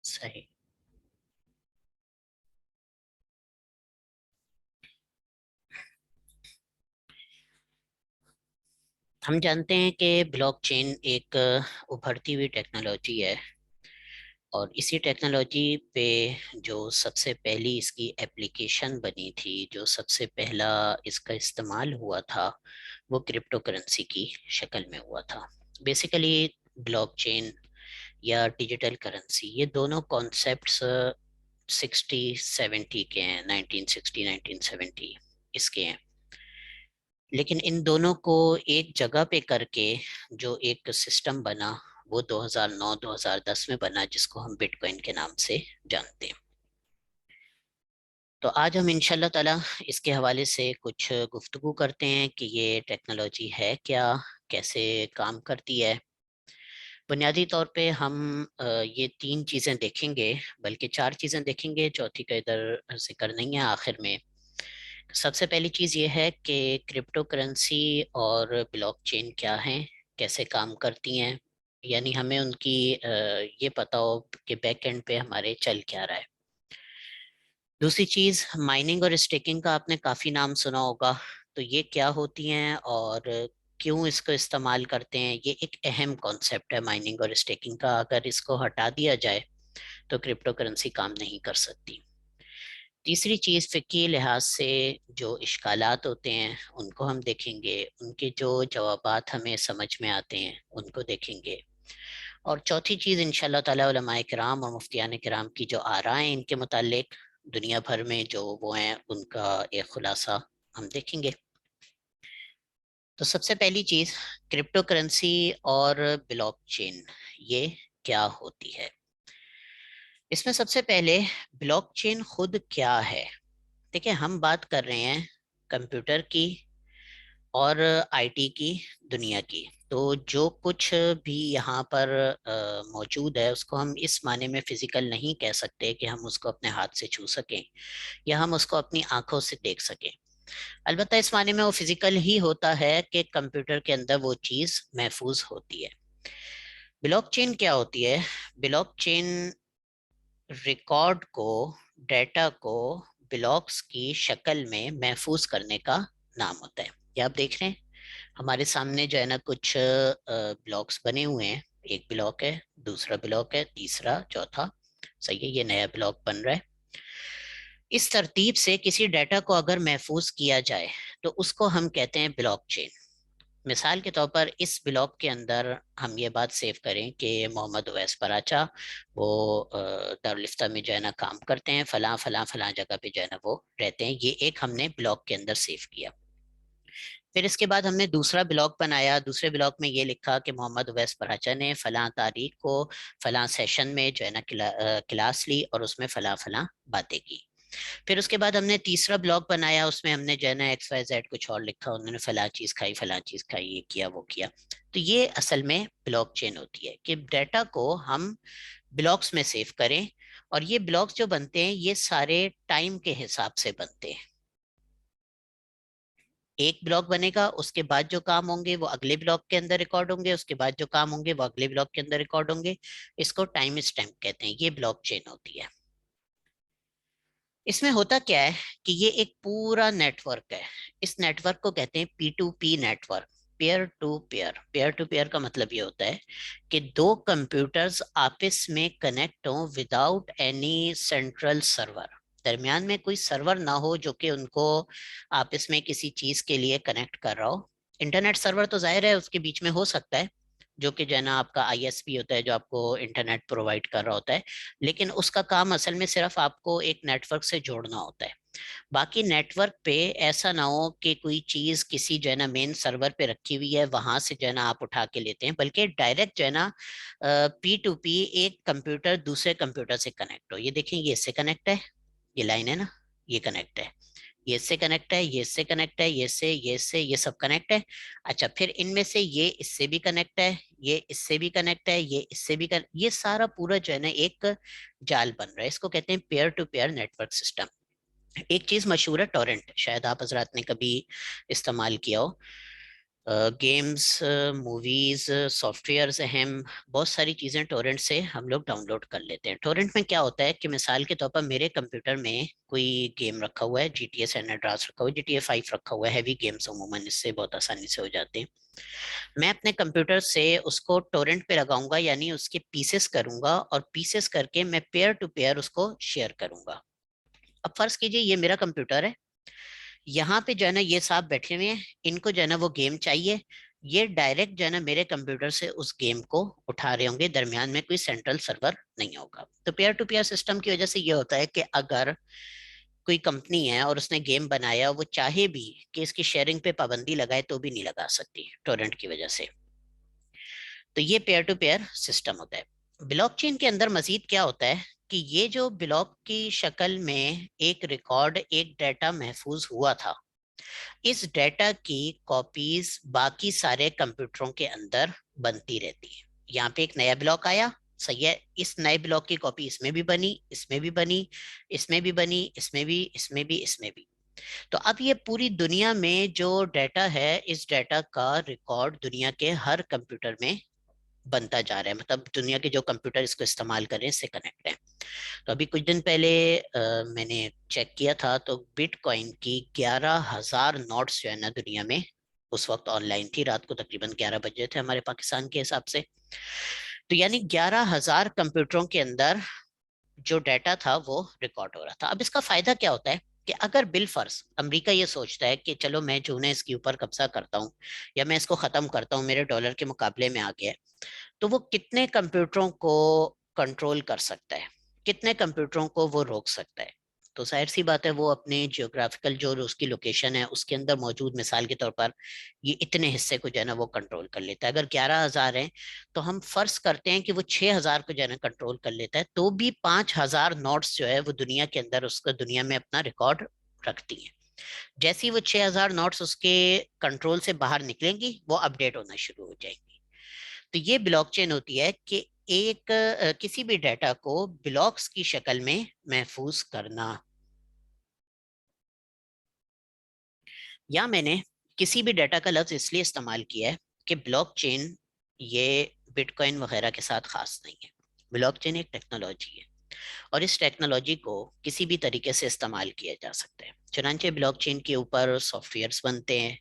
صحیح. ہم جانتے ہیں کہ بلاک چین ایک ابھرتی ہوئی ٹیکنالوجی ہے، اور اسی ٹیکنالوجی پہ جو سب سے پہلی اس کی ایپلیکیشن بنی تھی، جو سب سے پہلا اس کا استعمال ہوا تھا، وہ کرپٹو کرنسی کی شکل میں ہوا تھا. بیسیکلی بلاک چین یا ڈیجیٹل کرنسی، یہ دونوں کانسیپٹس 60-70 کے ہیں، 1960-1970 اس کے ہیں. لیکن ان دونوں کو ایک جگہ پہ کر کے جو ایک سسٹم بنا، وہ 2009-2010 میں بنا، جس کو ہم بٹ کوائن کے نام سے جانتے ہیں. تو آج ہم انشاءاللہ تعالی اس کے حوالے سے کچھ گفتگو کرتے ہیں کہ یہ ٹیکنالوجی ہے کیا، کیسے کام کرتی ہے. بنیادی طور پہ ہم یہ تین چیزیں دیکھیں گے، بلکہ چار چیزیں دیکھیں گے، چوتھی کا ادھر ذکر نہیں ہے آخر میں. سب سے پہلی چیز یہ ہے کہ کرپٹو کرنسی اور بلاک چین کیا ہیں، کیسے کام کرتی ہیں، یعنی ہمیں ان کی یہ پتا ہو کہ بیک اینڈ پہ ہمارے چل کیا رہا ہے. دوسری چیز مائننگ اور اسٹیکنگ کا آپ نے کافی نام سنا ہوگا، تو یہ کیا ہوتی ہیں اور کیوں اس کو استعمال کرتے ہیں. یہ ایک اہم کانسیپٹ ہے مائننگ اور اسٹیکنگ کا. اگر اس کو ہٹا دیا جائے تو کرپٹو کرنسی کام نہیں کر سکتی. تیسری چیز فقہی لحاظ سے جو اشکالات ہوتے ہیں ان کو ہم دیکھیں گے، ان کے جو جوابات ہمیں سمجھ میں آتے ہیں ان کو دیکھیں گے. اور چوتھی چیز انشاءاللہ تعالی علماء کرام اور مفتیان کرام کی جو آراء ہیں ان کے متعلق دنیا بھر میں جو وہ ہیں، ان کا ایک خلاصہ ہم دیکھیں گے. تو سب سے پہلی چیز کرپٹو کرنسی اور بلاک چین یہ کیا ہوتی ہے. اس میں سب سے پہلے بلاک چین خود کیا ہے. دیکھیں، ہم بات کر رہے ہیں کمپیوٹر کی اور آئی ٹی کی دنیا کی. تو جو کچھ بھی یہاں پر موجود ہے اس کو ہم اس معنی میں فزیکل نہیں کہہ سکتے کہ ہم اس کو اپنے ہاتھ سے چھو سکیں یا ہم اس کو اپنی آنکھوں سے دیکھ سکیں. البتہ اس معنی میں وہ فزیکل ہی ہوتا ہے کہ کمپیوٹر کے اندر وہ چیز محفوظ ہوتی ہے. بلاک چین کیا ہوتی ہے؟ بلاک چین ریکارڈ کو، ڈیٹا کو بلاکس کی شکل میں محفوظ کرنے کا نام ہوتا ہے. یہ آپ دیکھ رہے ہیں ہمارے سامنے جو ہے نا کچھ بلاکس بنے ہوئے ہیں. ایک بلاک ہے، دوسرا بلاک ہے، تیسرا، چوتھا. صحیح ہے، یہ نیا بلاک بن رہا ہے. اس ترتیب سے کسی ڈیٹا کو اگر محفوظ کیا جائے تو اس کو ہم کہتے ہیں بلاک چین. مثال کے طور پر اس بلاک کے اندر ہم یہ بات سیو کریں کہ محمد اویس پراچا وہ دارالفتہ میں جو ہے نا کام کرتے ہیں، فلاں فلاں فلاں جگہ پہ جو ہے نا وہ رہتے ہیں. یہ ایک ہم نے بلاک کے اندر سیو کیا. پھر اس کے بعد ہم نے دوسرا بلاک بنایا. دوسرے بلاک میں یہ لکھا کہ محمد اویس پراچا نے فلاں تاریخ کو فلاں سیشن میں جو ہے نا کلاس لی اور اس میں فلاں فلاں باتیں کی. پھر اس کے بعد ہم نے تیسرا بلاک بنایا، اس میں ہم نے جو ہے نا ایکس وائی زیڈ کچھ اور لکھا، انہوں نے فلاں چیز کھائی فلاں چیز کھائی، یہ کیا وہ کیا. تو یہ اصل میں بلاک چین ہوتی ہے کہ ڈیٹا کو ہم بلاکس میں سیو کریں. اور یہ بلاکس جو بنتے ہیں یہ سارے ٹائم کے حساب سے بنتے ہیں. ایک بلاک بنے گا، اس کے بعد جو کام ہوں گے وہ اگلے بلاک کے اندر ریکارڈ ہوں گے، اس کے بعد جو کام ہوں گے وہ اگلے بلاک کے اندر ریکارڈ ہوں گے. اس کو ٹائم اسٹیمپ کہتے ہیں. یہ بلاک چین ہوتی ہے. اس میں ہوتا کیا ہے کہ یہ ایک پورا نیٹ ورک ہے. اس نیٹ ورک کو کہتے ہیں P to P network, peer to peer. Peer to peer کا مطلب یہ ہوتا ہے کہ دو کمپیوٹرز آپس میں کنیکٹ ہوں وداؤٹ اینی سینٹرل سرور. درمیان میں کوئی سرور نہ ہو جو کہ ان کو آپس میں کسی چیز کے لیے کنیکٹ کر رہا ہو. انٹرنیٹ سرور تو ظاہر ہے اس کے بیچ میں ہو سکتا ہے، جو کہ جو ہے نا آپ کا آئی ایس پی ہوتا ہے جو آپ کو انٹرنیٹ پرووائڈ کر رہا ہوتا ہے. لیکن اس کا کام اصل میں صرف آپ کو ایک نیٹ ورک سے جوڑنا ہوتا ہے. باقی نیٹ ورک پہ ایسا نہ ہو کہ کوئی چیز کسی جو ہے نا مین سرور پہ رکھی ہوئی ہے، وہاں سے جو ہے نا آپ اٹھا کے لیتے ہیں، بلکہ ڈائریکٹ جو ہے نا پی ٹو پی ایک کمپیوٹر دوسرے کمپیوٹر سے کنیکٹ ہو. یہ دیکھیں، یہ اس سے کنیکٹ ہے، یہ لائن ہے نا، یہ کنیکٹ ہے، یہ اس سے کنیکٹ ہے، یہ اس سے کنیکٹ ہے، یہ سب کنیکٹ ہے. اچھا، پھر ان میں سے یہ اس سے بھی کنیکٹ ہے، یہ اس سے بھی کنیکٹ ہے، یہ اس سے بھی یہ سارا پورا جو ہے نا ایک جال بن رہا ہے. اس کو کہتے ہیں peer to peer network system. ایک چیز مشہور ہے ٹورنٹ، شاید آپ حضرات نے کبھی استعمال کیا ہو. गेम्स, मूवीज, सॉफ्टवेयर्स अहम, बहुत सारी चीज़ें टोरेंट से हम लोग डाउनलोड कर लेते हैं। टोरेंट में क्या होता है कि मिसाल के तौर पर मेरे कंप्यूटर में कोई गेम रखा हुआ है, GTA सैन एंड्रेआस रखा हुआ है, GTA 5 रखा हुआ है, हैवी गेम्स अमूमन इससे बहुत आसानी से हो जाते हैं। मैं अपने कंप्यूटर से उसको टोरेंट पे लगाऊंगा, यानी उसके पीसेस करूंगा, और पीसेस करके मैं पेयर टू पेयर उसको शेयर करूंगा। अब फर्ज कीजिए ये मेरा कंप्यूटर है, यहाँ पे जो है ना ये साहब बैठे हुए हैं, इनको जो है ना वो गेम चाहिए। ये डायरेक्ट जो है ना मेरे कंप्यूटर से उस गेम को उठा रहे होंगे, दरमियान में कोई सेंट्रल सर्वर नहीं होगा। तो पेयर टू पेयर सिस्टम की वजह से ये होता है कि अगर कोई कंपनी है और उसने गेम बनाया, वो चाहे भी कि इसकी शेयरिंग पे पाबंदी लगाए तो भी नहीं लगा सकती टोरेंट की वजह से। तो ये पेयर टू पेयर सिस्टम होता है। ब्लॉकचेन के अंदर मजीद क्या होता है कि ये जो ब्लॉक की शक्ल में एक रिकॉर्ड, एक डाटा महफूज हुआ था, इस डेटा की कॉपीज बाकी सारे कंप्यूटरों के अंदर बनती रहती है। यहाँ पे एक नया ब्लॉक आया, सही है, इस नए ब्लॉक की कॉपी इसमें भी बनी, इसमें भी बनी, इसमें भी बनी, इसमें भी, इसमें भी, इसमें भी। तो अब ये पूरी दुनिया में जो डाटा है, इस डाटा का रिकॉर्ड दुनिया के हर कंप्यूटर में बनता जा रहा है, मतलब दुनिया के जो कंप्यूटर इसको इस्तेमाल कर रहे हैं इससे कनेक्ट है। तो अभी कुछ दिन पहले मैंने चेक किया था तो बिटकॉइन की 11,000 नोट्स जो है ना दुनिया में उस वक्त ऑनलाइन थी, रात को तकरीबन 11 बजे थे हमारे पाकिस्तान के हिसाब से। तो यानी 11,000 कंप्यूटरों के अंदर जो डाटा था वो रिकॉर्ड हो रहा था। अब इसका फायदा क्या होता है कि अगर बिल फर्ज अमेरिका ये सोचता है कि चलो मैं जो है इसके ऊपर कब्जा करता हूँ, या मैं इसको खत्म करता हूँ, मेरे डॉलर के मुकाबले में आ गया है, तो वो कितने कंप्यूटरों को कंट्रोल कर सकता है, कितने कंप्यूटरों को वो रोक सकता है। तो जाहिर सी बात है वो अपने जियोग्राफिकल जो उसकी लोकेशन है उसके अंदर मौजूद, मिसाल के तौर पर ये इतने हिस्से को जो है ना वो कंट्रोल कर लेता है। अगर 11,000 है तो हम फर्ज करते हैं कि वो 6,000 को जो है ना कंट्रोल कर लेता है, तो भी 5,000 नोट्स जो है वो दुनिया के अंदर उसका दुनिया में अपना रिकॉर्ड रखती है। जैसे ही वो 6,000 नोट्स उसके कंट्रोल से बाहर निकलेंगी वो अपडेट होना शुरू हो जाएंगी। तो ये ब्लॉकचेन होती है कि एक किसी भी डाटा को ब्लॉक्स की शक्ल में महफूज करना। या मैंने किसी भी डाटा का लफ्ज इसलिए इस्तेमाल किया है कि ब्लॉकचेन ये बिटकॉइन वगैरह के साथ खास नहीं है। ब्लॉकचेन एक टेक्नोलॉजी है और इस टेक्नोलॉजी को किसी भी तरीके से इस्तेमाल किया जा सकता है। चुनांचे ब्लॉकचेन के ऊपर सॉफ्टवेयर्स बनते हैं,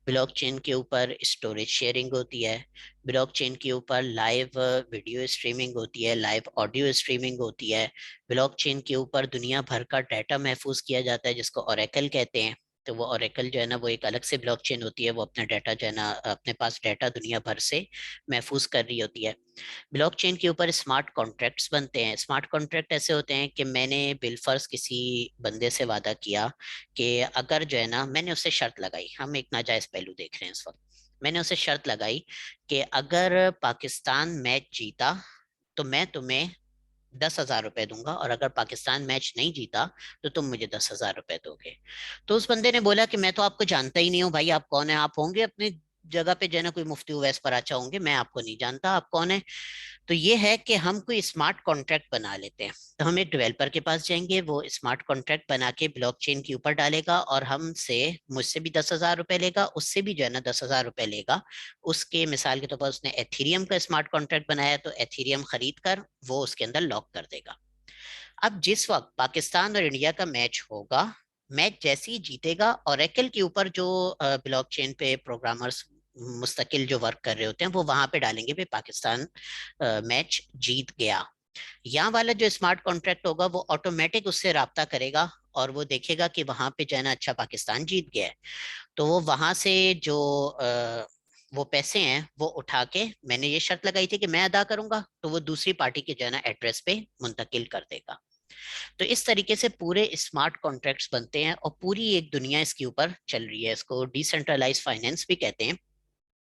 ब्लॉकचेन के ऊपर स्टोरेज शेयरिंग होती है, ब्लॉकचेन के ऊपर लाइव वीडियो स्ट्रीमिंग होती है, लाइव ऑडियो स्ट्रीमिंग होती है, ब्लॉकचेन के ऊपर दुनिया भर का डाटा महफूज किया जाता है जिसको ओरेकल कहते हैं। तो वो ओरेकल जो है ना वो एक अलग से ब्लॉकचेन होती है, वो अपना डाटा जो है ना अपने पास डाटा दुनिया भर से महफूज कर रही होती है। ब्लॉकचेन के ऊपर स्मार्ट कॉन्ट्रैक्ट्स बनते हैं। स्मार्ट कॉन्ट्रैक्ट ऐसे होते हैं कि मैंने बिलफर्ज किसी बंदे से वादा किया कि अगर जो है ना मैंने उससे शर्त लगाई, हम एक नाजायज पहलू देख रहे हैं इस वक्त, मैंने उसे शर्त लगाई कि अगर पाकिस्तान मैच जीता तो मैं तुम्हें 10,000 रुपए दूंगा, और अगर पाकिस्तान मैच नहीं जीता तो तुम मुझे 10,000 रुपए दोगे। तो उस बंदे ने बोला कि मैं तो आपको जानता ही नहीं हूँ भाई, आप कौन है? आप होंगे अपनी जगह पे जो है ना कोई मुफ्ती उवैस पराचा होंगे, मैं आपको नहीं जानता, आप कौन है? तो ये है कि हम कोई स्मार्ट कॉन्ट्रैक्ट बना लेते हैं। तो हम एक डेवलपर के पास जाएंगे, वो स्मार्ट कॉन्ट्रैक्ट बना के ब्लॉकचेन के ऊपर डालेगा और हमसे, मुझसे भी 10,000 रुपए लेगा, उससे भी जो है ना 10,000 रुपए लेगा। उसके मिसाल के तौर पर उसने एथीरियम का स्मार्ट कॉन्ट्रैक्ट बनाया तो एथीरियम खरीद कर वो उसके अंदर लॉक कर देगा। अब जिस वक्त पाकिस्तान और इंडिया का मैच होगा, मैच जैसे ही जीतेगा, ओरेकल के ऊपर जो ब्लॉकचेन पे प्रोग्रामर्स मुस्तकिल जो वर्क कर रहे होते हैं वो वहां पे डालेंगे भी पाकिस्तान मैच जीत गया। यहाँ वाला जो स्मार्ट कॉन्ट्रैक्ट होगा वो ऑटोमेटिक उससे राब्ता करेगा और वो देखेगा कि वहां पे जो है ना अच्छा पाकिस्तान जीत गया है, तो वो वहां से जो वो पैसे हैं वो उठा के, मैंने ये शर्त लगाई थी कि मैं अदा करूंगा, तो वो दूसरी पार्टी के जो है ना एड्रेस पे मुंतकिल कर देगा। तो इस तरीके से पूरे स्मार्ट कॉन्ट्रैक्ट्स बनते हैं और पूरी एक दुनिया इसके ऊपर चल रही है। इसको डिसेंट्रलाइज फाइनेंस भी कहते हैं,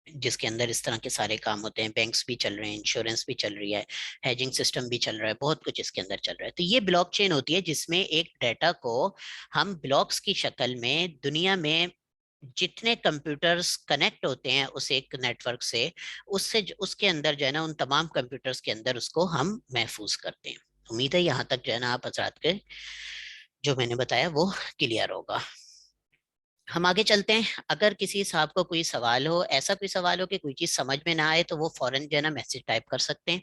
जिसके अंदर इस तरह के सारे काम होते हैं। बैंक्स भी चल रहे हैं, इंश्योरेंस भी चल रही है, हेजिंग सिस्टम भी चल रहा है, बहुत कुछ इसके अंदर चल रहा है। तो ये ब्लॉकचेन होती है जिसमें एक डाटा को हम ब्लॉक्स की शक्ल में दुनिया में जितने कंप्यूटर्स कनेक्ट होते हैं उस एक नेटवर्क से, उससे उसके अंदर जो है ना उन तमाम कंप्यूटर्स के अंदर उसको हम महफूज करते हैं। उम्मीद है यहाँ तक जो है ना आप हजरात के जो मैंने बताया वो क्लियर होगा। हम आगे चलते हैं। अगर किसी साहब को कोई सवाल हो, ऐसा कोई सवाल हो कि कोई चीज़ समझ में ना आए, तो वो फौरन जो है ना मैसेज टाइप कर सकते हैं।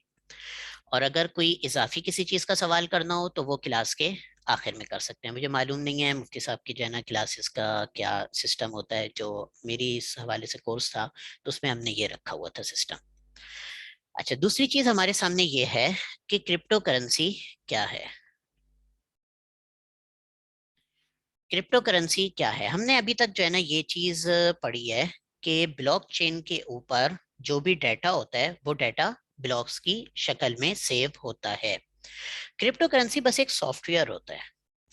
और अगर कोई इजाफी किसी चीज़ का सवाल करना हो तो वो क्लास के आखिर में कर सकते हैं। मुझे मालूम नहीं है मुफ्ती साहब की जो है ना क्लासेस का क्या सिस्टम होता है। जो मेरी इस हवाले से कोर्स था तो उसमें हमने ये रखा हुआ था सिस्टम। अच्छा, दूसरी चीज़ हमारे सामने ये है कि क्रिप्टो करेंसी क्या है। क्रिप्टो करेंसी क्या है, हमने अभी तक जो है ना ये चीज पढ़ी है कि ब्लॉकचेन के ऊपर जो भी डाटा होता है वो डाटा ब्लॉक्स की शक्ल में सेव होता है। क्रिप्टो करेंसी बस एक सॉफ्टवेयर होता है।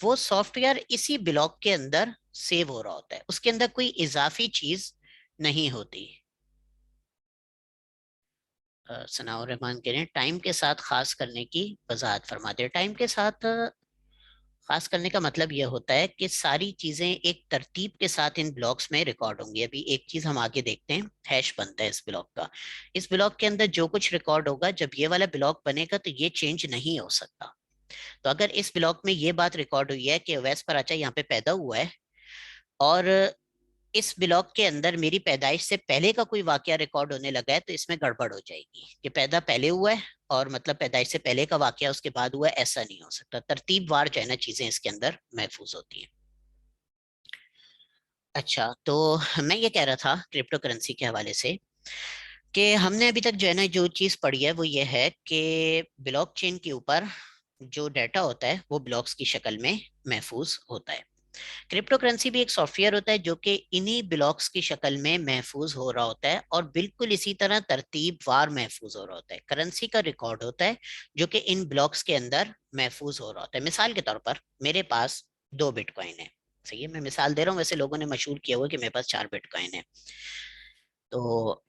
वो सॉफ्टवेयर इसी ब्लॉक के अंदर सेव हो रहा होता है, उसके अंदर कोई इजाफी चीज नहीं होती। सनाउर रहमान कह रहे हैं टाइम के साथ खास करने की वजाहत फरमाते हैं। टाइम के साथ खास करने का मतलब यह होता है कि सारी चीजें एक तरतीब के साथ इन ब्लॉक्स में रिकॉर्ड होंगी। अभी एक चीज हम आगे देखते हैं, हैश बनता है इस ब्लॉक का। इस ब्लॉक के अंदर जो कुछ रिकॉर्ड होगा, जब ये वाला ब्लॉक बनेगा तो ये चेंज नहीं हो सकता। तो अगर इस ब्लॉक में ये बात रिकॉर्ड हुई है कि अवैस पराचा यहाँ पे पैदा हुआ है, और इस ब्लॉक के अंदर मेरी पैदाइश से पहले का कोई वाकया रिकॉर्ड होने लगा है, तो इसमें गड़बड़ हो जाएगी कि पैदा पहले हुआ है और मतलब पैदाइश से पहले का वाकया उसके बाद हुआ है, ऐसा नहीं हो सकता। तरतीब वार जो है ना चीजें इसके अंदर महफूज होती हैं। अच्छा, तो मैं ये कह रहा था क्रिप्टो करेंसी के हवाले से कि हमने अभी तक जो है ना जो चीज पढ़ी है वो ये है कि ब्लॉकचेन के ऊपर जो डाटा होता है वो ब्लॉक्स की शक्ल में महफूज होता है। क्रिप्टो करेंसी भी एक सॉफ्टवेयर होता है जो कि इन्हीं ब्लॉक्स की शक्ल में महफूज हो रहा होता है, और बिल्कुल इसी तरह तरतीब वार महफूज हो रहा होता है। करेंसी का रिकॉर्ड होता है जो कि इन ब्लॉक्स के अंदर महफूज हो रहा होता है। मिसाल के तौर पर मेरे पास 2 बिटकॉइन है। सही है, मैं मिसाल दे रहा हूँ, वैसे लोगों ने मशहूर किया हुआ है कि मेरे पास 4 बिटकॉइन है। तो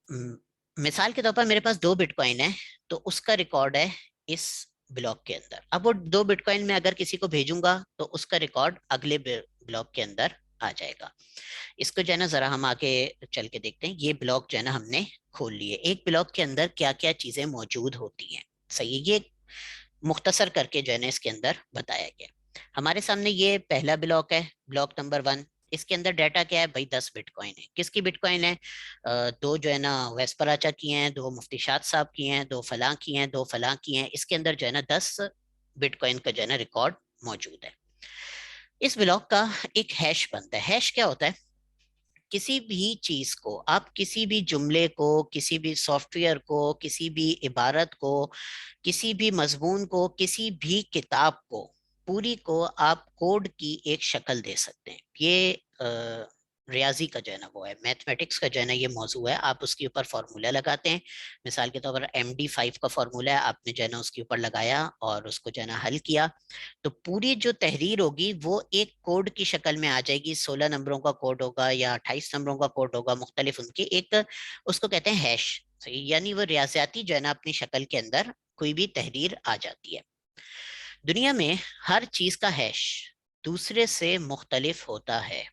हम्म, मिसाल के तौर पर मेरे पास 2 बिटकॉइन है, तो उसका रिकॉर्ड है इस ब्लॉक के अंदर। अब वो 2 बिटकॉइन में अगर किसी को भेजूंगा तो उसका रिकॉर्ड अगले ब्लॉक के अंदर आ जाएगा। इसको जो है ना जरा हम आगे चल के देखते हैं। ये ब्लॉक जो है ना हमने खोल लिए, एक ब्लॉक के अंदर क्या क्या चीजें मौजूद होती हैं। सही है, ये मुख्तसर करके जो है ना इसके अंदर बताया गया। हमारे सामने ये पहला ब्लॉक है, ब्लॉक नंबर 1। इसके अंदर डाटा क्या है भाई, 10 बिटकॉइन है। किसकी बिटकॉइन है? दो जो है ना वेस्पराचा की हैं, दो मुफ्ती शाद साहब की हैं, दो फलां की हैं, दो फलां की हैं। इसके अंदर जो है ना 10 बिटकॉइन का जो है ना रिकॉर्ड मौजूद है। इस ब्लॉक का एक हैश बनता है। हैश क्या होता है? किसी भी चीज को आप, किसी भी जुमले को, किसी भी सॉफ्टवेयर को, किसी भी इबारत को, किसी भी मजमून को, किसी भी किताब को, पूरी को आप कोड की एक शक्ल दे सकते हैं। ये रियाजी का जो है ना वो है, मैथमेटिक्स का जो है ना ये मौजू है। आप उसके ऊपर फॉर्मूला लगाते हैं। मिसाल के तौर पर MD5 का फॉर्मूला है, आपने जो है ना उसके ऊपर लगाया और उसको जो है ना हल किया, तो पूरी जो तहरीर होगी वो एक कोड की शक्ल में आ जाएगी। 16 नंबरों का कोड होगा या 28 नंबरों का कोड होगा, मुख्तलिफ उनके एक, उसको कहते हैं हैश। यानी वो रियासती जो है ना अपनी शक्ल के अंदर कोई भी तहरीर आ जाती है। दुनिया में हर चीज का हैश दूसरे से मुख्तलिफ होता है।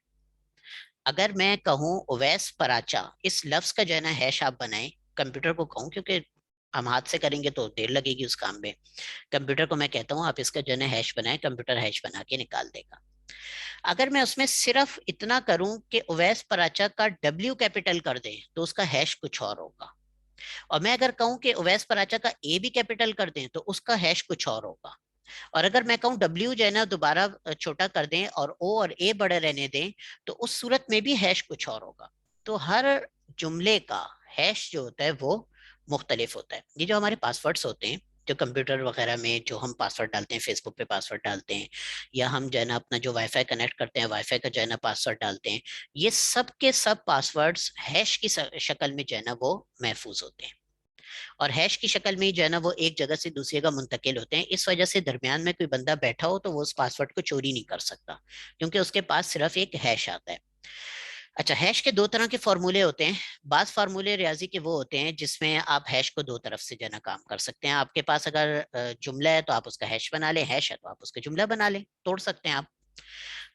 अगर मैं कहूँ ओवैस पराचा, इस लफ्ज का जो है ना हैश आप बनाएं, कंप्यूटर को कहूँ, क्योंकि हम हाथ से करेंगे तो देर लगेगी उस काम में। कंप्यूटर को मैं कहता हूँ आप इसका जो है हैश बनाए, कंप्यूटर हैश बना के निकाल देगा। अगर मैं उसमें सिर्फ इतना करूं कि ओवैस पराचा का डब्ल्यू कैपिटल कर दें तो उसका हैश कुछ और होगा। और मैं अगर कहूं कि ओवैस पराचा का ए भी कैपिटल कर दें तो उसका हैश कुछ और होगा। और अगर मैं कहूं डब्ल्यू जो है ना दोबारा छोटा कर दें और ओ और ए बड़े रहने दें, तो उस सूरत में भी हैश कुछ और होगा। तो हर जुमले का हैश जो होता है वो मुख्तलिफ होता है। ये जो हमारे पासवर्ड्स होते हैं, जो कंप्यूटर वगैरह में जो हम पासवर्ड डालते हैं, फेसबुक पे पासवर्ड डालते हैं, या हम जो है ना अपना जो वाईफाई कनेक्ट करते हैं वाईफाई का जो है ना पासवर्ड डालते हैं, ये सब के सब पासवर्ड्स हैश की शक्ल में जो है ना वो महफूज होते हैं। और हैश की शक्ल में ही जो है ना वो एक जगह से दूसरी जगह मुंतकिल होते हैं। इस वजह से दरमियान में कोई बंदा बैठा हो तो वो उस पासवर्ड को चोरी नहीं कर सकता, क्योंकि उसके पास सिर्फ एक हैश आता है। अच्छा, हैश के 2 तरह के फॉर्मूले होते हैं। बाज फार्मूले रियाजी के वो होते हैं जिसमें आप हैश को 2 तरफ से जो है ना काम कर सकते हैं। आपके पास अगर जुमला है तो आप उसका हैश बना लें, हैश है तो आप उसका जुमला बना लें, तोड़ सकते हैं आप।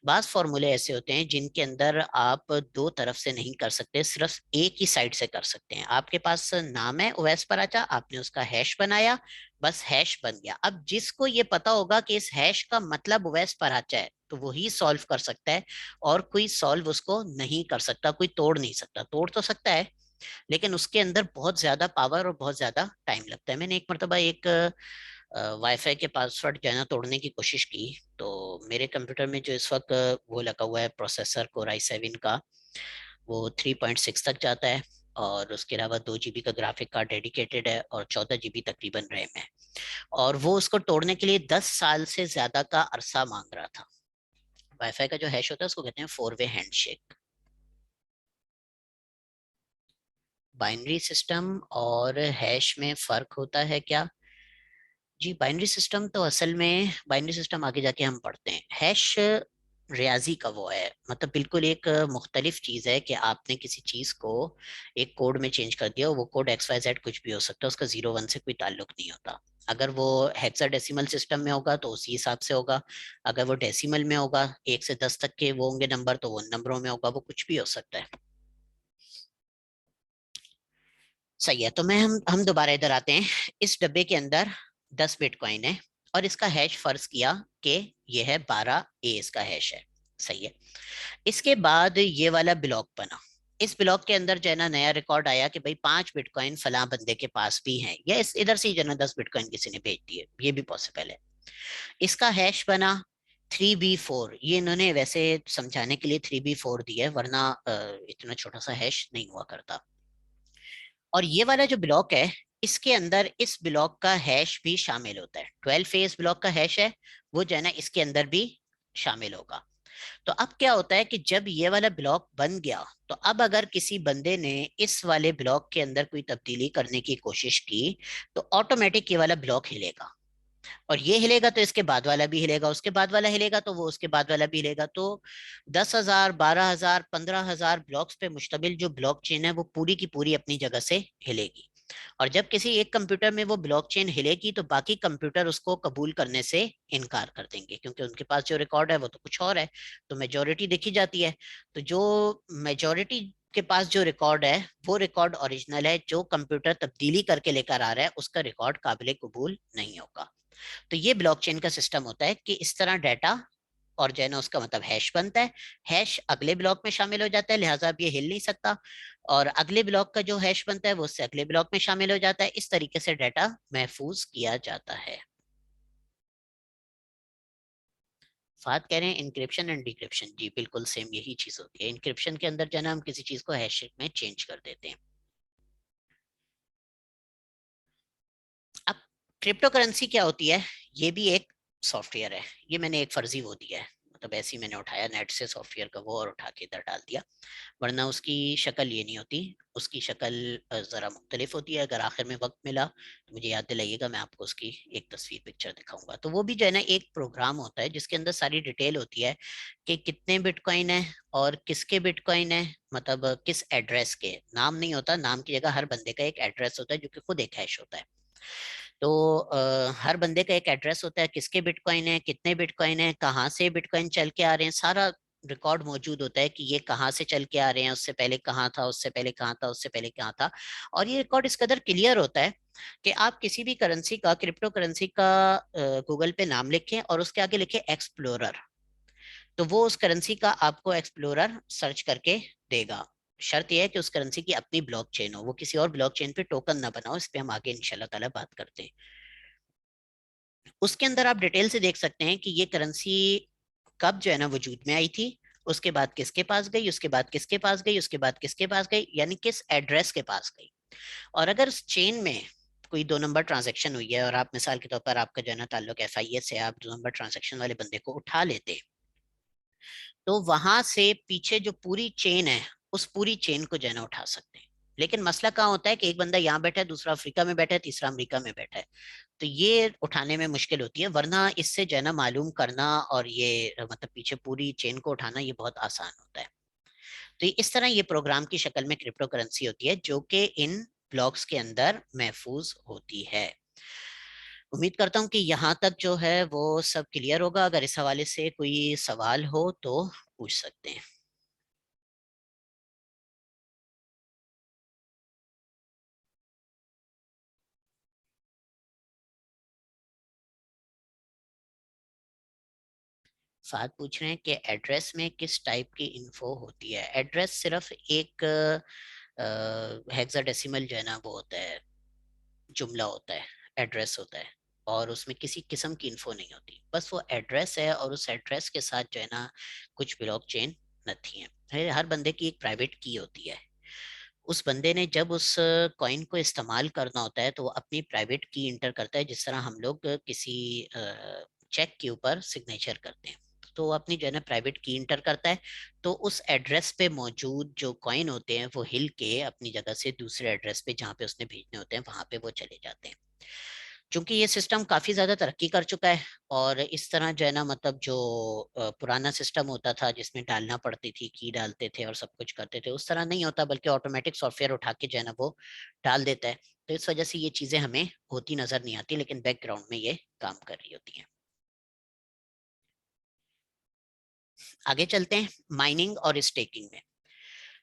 बाज फॉर्मूले ऐसे होते हैं जिनके अंदर आप 2 तरफ से नहीं कर सकते, सिर्फ एक ही साइड से कर सकते हैं। आपके पास नाम है ओवैस पराचा, आपने उसका हैश बनाया, बस हैश बन गया। अब जिसको ये पता होगा कि इस हैश का मतलब ओएस पर आता है तो वही सॉल्व कर सकता है, और कोई सॉल्व उसको नहीं कर सकता, कोई तोड़ नहीं सकता। तोड़ तो सकता है लेकिन उसके अंदर बहुत ज्यादा पावर और बहुत ज्यादा टाइम लगता है। मैंने एक मरतबा एक वाईफाई के पासवर्ड जो है ना तोड़ने की कोशिश की, तो मेरे कंप्यूटर में जो इस वक्त वो लगा हुआ है प्रोसेसर कोर i7 का, वो 3.6 तक जाता है, और उसके अलावा 2 GB का ग्राफिक कार्ड डेडिकेटेड है, और 14 GB तकरीबन रैम है। और वो उसको तोड़ने के लिए 10 साल से ज्यादा का अरसा मांग रहा था। वाईफाई का जो हैश होता है उसको कहते हैं 4 वे हैंडशेक। बाइनरी सिस्टम और हैश में फर्क होता है क्या? जी, बाइनरी सिस्टम तो असल में बाइनरी सिस्टम आगे जाके हम पढ़ते हैं। हैश रियाजी का वो है, मतलब बिल्कुल एक मुख्तलिफ चीज है कि आपने किसी चीज को एक कोड में चेंज कर दिया, वो कोड XYZ कुछ भी हो सकता है, उसका 0 1 से कोई ताल्लुक नहीं होता। अगर वो हेक्साडेसिमल सिस्टम में होगा तो उसी हिसाब से होगा, अगर वो डेसिमल में होगा 1 से 10 तक के वो होंगे नंबर, तो वो उन नंबरों में होगा, वो कुछ भी हो सकता है। सही है, तो मैं हम दोबारा इधर आते हैं। इस डब्बे के अंदर 10 बिटकॉइन है, और इसका हैश फर्ज किया कि ये है 12 A इसका हैश है। सही है। इसके बाद ये वाला ब्लॉक बना। इस ब्लॉक के अंदर जो है ना नया रिकॉर्ड आया कि भाई 5 बिटकॉइन फलां बंदे के पास भी हैं, या इस इधर से ही जो है ना 10 बिटकॉइन किसी ने भेज दिए, ये भी पॉसिबल है। इसका हैश बना 3B4। ये इन्होंने वैसे समझाने के लिए 3B4 दिया है, वरना इतना छोटा सा हैश नहीं हुआ करता। और ये वाला जो ब्लॉक है, इसके अंदर इस ब्लॉक का हैश भी शामिल होता है। 12 फेज ब्लॉक का हैश है, वो जो है ना इसके अंदर भी शामिल होगा। तो अब क्या होता है कि जब ये वाला ब्लॉक बन गया, तो अब अगर किसी बंदे ने इस वाले ब्लॉक के अंदर कोई तब्दीली करने की कोशिश की, तो ऑटोमेटिक ये वाला ब्लॉक हिलेगा। और ये हिलेगा तो इसके बाद वाला भी हिलेगा, उसके बाद वाला हिलेगा तो वो उसके बाद वाला भी हिलेगा। तो 10,000 12,000 15,000 ब्लॉक्स पे मुश्तमिल जो ब्लॉक चेन है वो पूरी की पूरी अपनी जगह से हिलेगी। और जब किसी एक कंप्यूटर में वो ब्लॉक चेन हिलेगी तो बाकी कंप्यूटर उसको कबूल करने से इनकार कर देंगे, क्योंकि उनके पास जो रिकॉर्ड है वो तो कुछ और है। तो मेजोरिटी देखी जाती है। तो जो मेजोरिटी के पास जो रिकॉर्ड है वो रिकॉर्ड ओरिजिनल है, जो कंप्यूटर तब्दीली करके लेकर आ रहा है उसका रिकॉर्ड काबिल कबूल नहीं होगा। तो ये ब्लॉकचेन का सिस्टम होता है कि इस तरह डाटा और जो है ना उसका मतलब हैश बनता है। हैश अगले ब्लॉक में शामिल हो जाता है, लिहाजा अब ये हिल नहीं सकता। और अगले ब्लॉक का जो हैश बनता है वो उससे अगले ब्लॉक में शामिल हो जाता है। इस तरीके से डाटा महफूज किया जाता है। फात कह रहे हैं इंक्रिप्शन एंड डिक्रिप्शन, जी बिल्कुल सेम यही चीज होती है। इंक्रिप्शन के अंदर जो है ना हम किसी चीज को हैश में चेंज कर देते हैं। अब क्रिप्टो करेंसी क्या होती है? ये भी एक सॉफ्टवेयर है। ये मैंने एक फर्जी वो दिया है, मतलब ऐसे ही मैंने उठाया नेट से सॉफ्टवेयर का वो और उठा के इधर डाल दिया, वरना उसकी शक्ल ये नहीं होती। उसकी शक्ल ज़रा मुख्तलिफ होती है। अगर आखिर में वक्त मिला तो मुझे याद दिलाइएगा, मैं आपको उसकी एक तस्वीर पिक्चर दिखाऊंगा। तो वो भी जो है ना एक प्रोग्राम होता है जिसके अंदर सारी डिटेल होती है कि कितने बिटकॉइन है और किसके बिटकॉइन है, मतलब किस एड्रेस के। नाम नहीं होता, नाम की जगह हर बंदे का एक एड्रेस होता है जो कि खुद एक हैश होता है। तो हर बंदे का एक एड्रेस होता है, किसके बिटकॉइन है, कितने बिटकॉइन है, कहाँ से बिटकॉइन चल के आ रहे हैं, सारा रिकॉर्ड मौजूद होता है कि ये कहाँ से चल के आ रहे हैं, उससे पहले कहाँ था, उससे पहले कहाँ था, उससे पहले कहाँ था। और ये रिकॉर्ड इस कदर क्लियर होता है कि आप किसी भी करेंसी का, क्रिप्टो करेंसी का गूगल पे नाम लिखें और उसके आगे लिखे एक्सप्लोरर, तो वो उस करेंसी का आपको एक्सप्लोरर सर्च करके देगा। शर्त यह है कि उस करेंसी की अपनी ब्लॉकचेन हो, वो किसी और ब्लॉकचेन पे टोकन ना बनाओ। इस पे हम आगे इंशाल्लाह ताला बात करते हैं। उसके अंदर आप डिटेल से देख सकते हैं कि ये करेंसी कब जो है ना वजूद में आई थी, उसके बाद किसके पास गई, उसके बाद किसके पास गई, उसके बाद किसके पास गई, यानी किस एड्रेस के पास गई। और अगर उस चेन में कोई 2 नंबर ट्रांजैक्शन हुई है, और आप मिसाल के तौर पर आपका जो है ना ताल्लुक FIS से, आप 2 नंबर ट्रांजैक्शन वाले बंदे को उठा लेते, तो वहां से पीछे जो पूरी चेन है उस पूरी चेन को जो है ना उठा सकते हैं। लेकिन मसला कहाँ होता है कि एक बंदा यहाँ बैठा है, दूसरा अफ्रीका में बैठा है, तीसरा अमेरिका में बैठा है। तो ये उठाने में मुश्किल होती है, वरना इससे जो है ना मालूम करना और ये मतलब पीछे पूरी चेन को उठाना ये बहुत आसान होता है। तो इस तरह ये प्रोग्राम की शक्ल में क्रिप्टो करेंसी होती है जो कि इन ब्लॉक्स के अंदर महफूज होती है। उम्मीद करता हूँ कि यहाँ तक जो है वो सब क्लियर होगा। अगर इस हवाले से कोई सवाल हो तो पूछ सकते हैं। साथ पूछ रहे हैं कि एड्रेस में किस टाइप की इन्फो होती है। एड्रेस सिर्फ एक हेक्साडेसिमल जो है ना वो होता है, जुमला होता है, एड्रेस होता है, और उसमें किसी किस्म की इन्फो नहीं होती, बस वो एड्रेस है, और उस एड्रेस के साथ जो है ना कुछ ब्लॉक चेन नहीं है। हर बंदे की एक प्राइवेट की होती है। उस बंदे ने जब उस कॉइन को इस्तेमाल करना होता है तो वो अपनी प्राइवेट की इंटर करता है, जिस तरह हम लोग किसी चेक के ऊपर सिग्नेचर करते हैं, तो वो अपनी जो है ना प्राइवेट की इंटर करता है। तो उस एड्रेस पे मौजूद जो कॉइन होते हैं वो हिल के अपनी जगह से दूसरे एड्रेस पे जहाँ पे उसने भेजने होते हैं वहां पे वो चले जाते हैं। क्योंकि ये सिस्टम काफी ज्यादा तरक्की कर चुका है, और इस तरह जो है ना मतलब जो पुराना सिस्टम होता था जिसमें डालना पड़ती थी, की डालते थे और सब कुछ करते थे, उस तरह नहीं होता, बल्कि ऑटोमेटिक सॉफ्टवेयर उठा के जो है ना वो डाल देता है। तो इस वजह से ये चीजें हमें होती नजर नहीं आती, लेकिन बैकग्राउंड में ये काम कर रही होती हैं। आगे चलते हैं माइनिंग और स्टेकिंग में।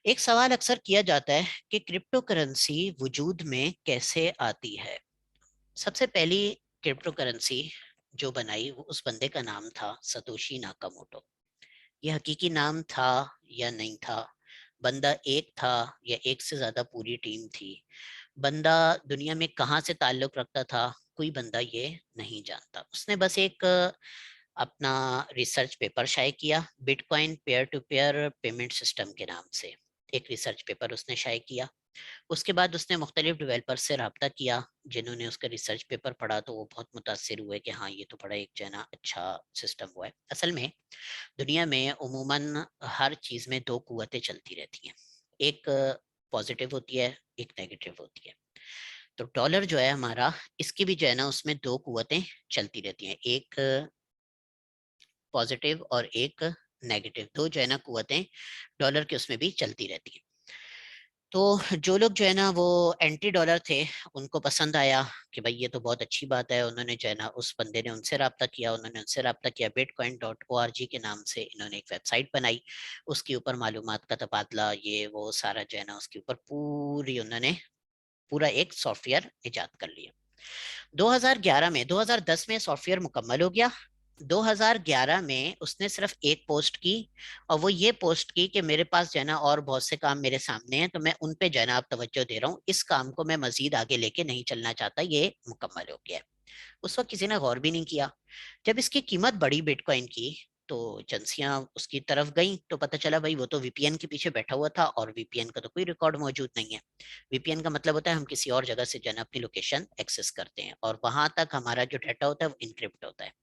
एक सवाल अक्सर किया जाता है कि क्रिप्टो करेंसी वजूद में कैसे आती है। सबसे पहली क्रिप्टो करेंसी जो बनाई वो उस बंदे का नाम था सतोशी नाकामोटो। ये हकीकी नाम था या नहीं था, बंदा एक था या एक से ज्यादा पूरी टीम थी, बंदा दुनिया में कहाँ से ताल्लुक रखता था, कोई बंदा ये नहीं जानता। उसने बस एक अपना रिसर्च पेपर शाये किया, bitcoin peer to peer payment system के नाम से एक रिसर्च पेपर उसने शाये किया। उसके बाद उसने मुख्तलिफ डेवलपर से रब्ता किया, जिन्होंने उसका रिसर्च पेपर पढ़ा तो वो बहुत मुतासिर हुए कि हाँ ये तो बड़ा एक जो है ना अच्छा सिस्टम हुआ है। असल में दुनिया में उमूमन हर चीज में दो कुव्वतें चलती रहती हैं, एक पॉजिटिव होती है, एक नेगेटिव होती है। तो डॉलर जो है हमारा, इसकी भी जो है ना उसमें दो कुव्वतें चलती रहती हैं, एक पॉजिटिव और एक नेगेटिव, दो जो है ना कुव्वतें डॉलर के उसमें भी चलती रहती हैं। तो जो लोग जो है ना वो एंटी डॉलर थे, उनको पसंद आया कि भाई ये तो बहुत अच्छी बात है, उन्होंने जो है ना उस बंदे ने उनसे रब्ता किया, उन्होंने उनसे रब्ता किया, bitcoin.org के नाम से इन्होंने एक वेबसाइट बनाई, उसके ऊपर मालूमात का तबादला ये वो सारा जो है ना उसके ऊपर पूरी उन्होंने पूरा एक सॉफ्टवेयर इजाद कर लिया। 2011 में 2010 में सॉफ्टवेयर मुकम्मल हो गया। 2011 में उसने सिर्फ एक पोस्ट की, और वो ये पोस्ट की कि मेरे पास जो है ना और बहुत से काम मेरे सामने हैं, तो मैं उन पे जो है ना अब तवज्जो दे रहा हूँ, इस काम को मैं मजीद आगे लेके नहीं चलना चाहता, ये मुकम्मल हो गया है। उस वक्त किसी ने गौर भी नहीं किया। जब इसकी कीमत बढ़ी बिटकॉइन की, तो एजेंसियां उसकी तरफ गई, तो पता चला भाई वो तो वीपीएन के पीछे बैठा हुआ था, और वीपीएन का तो कोई रिकॉर्ड मौजूद नहीं है। वीपीएन का मतलब होता है हम किसी और जगह से जो है ना अपनी लोकेशन एक्सेस करते हैं, और वहां तक हमारा जो डाटा होता है वो इनक्रिप्ट होता है।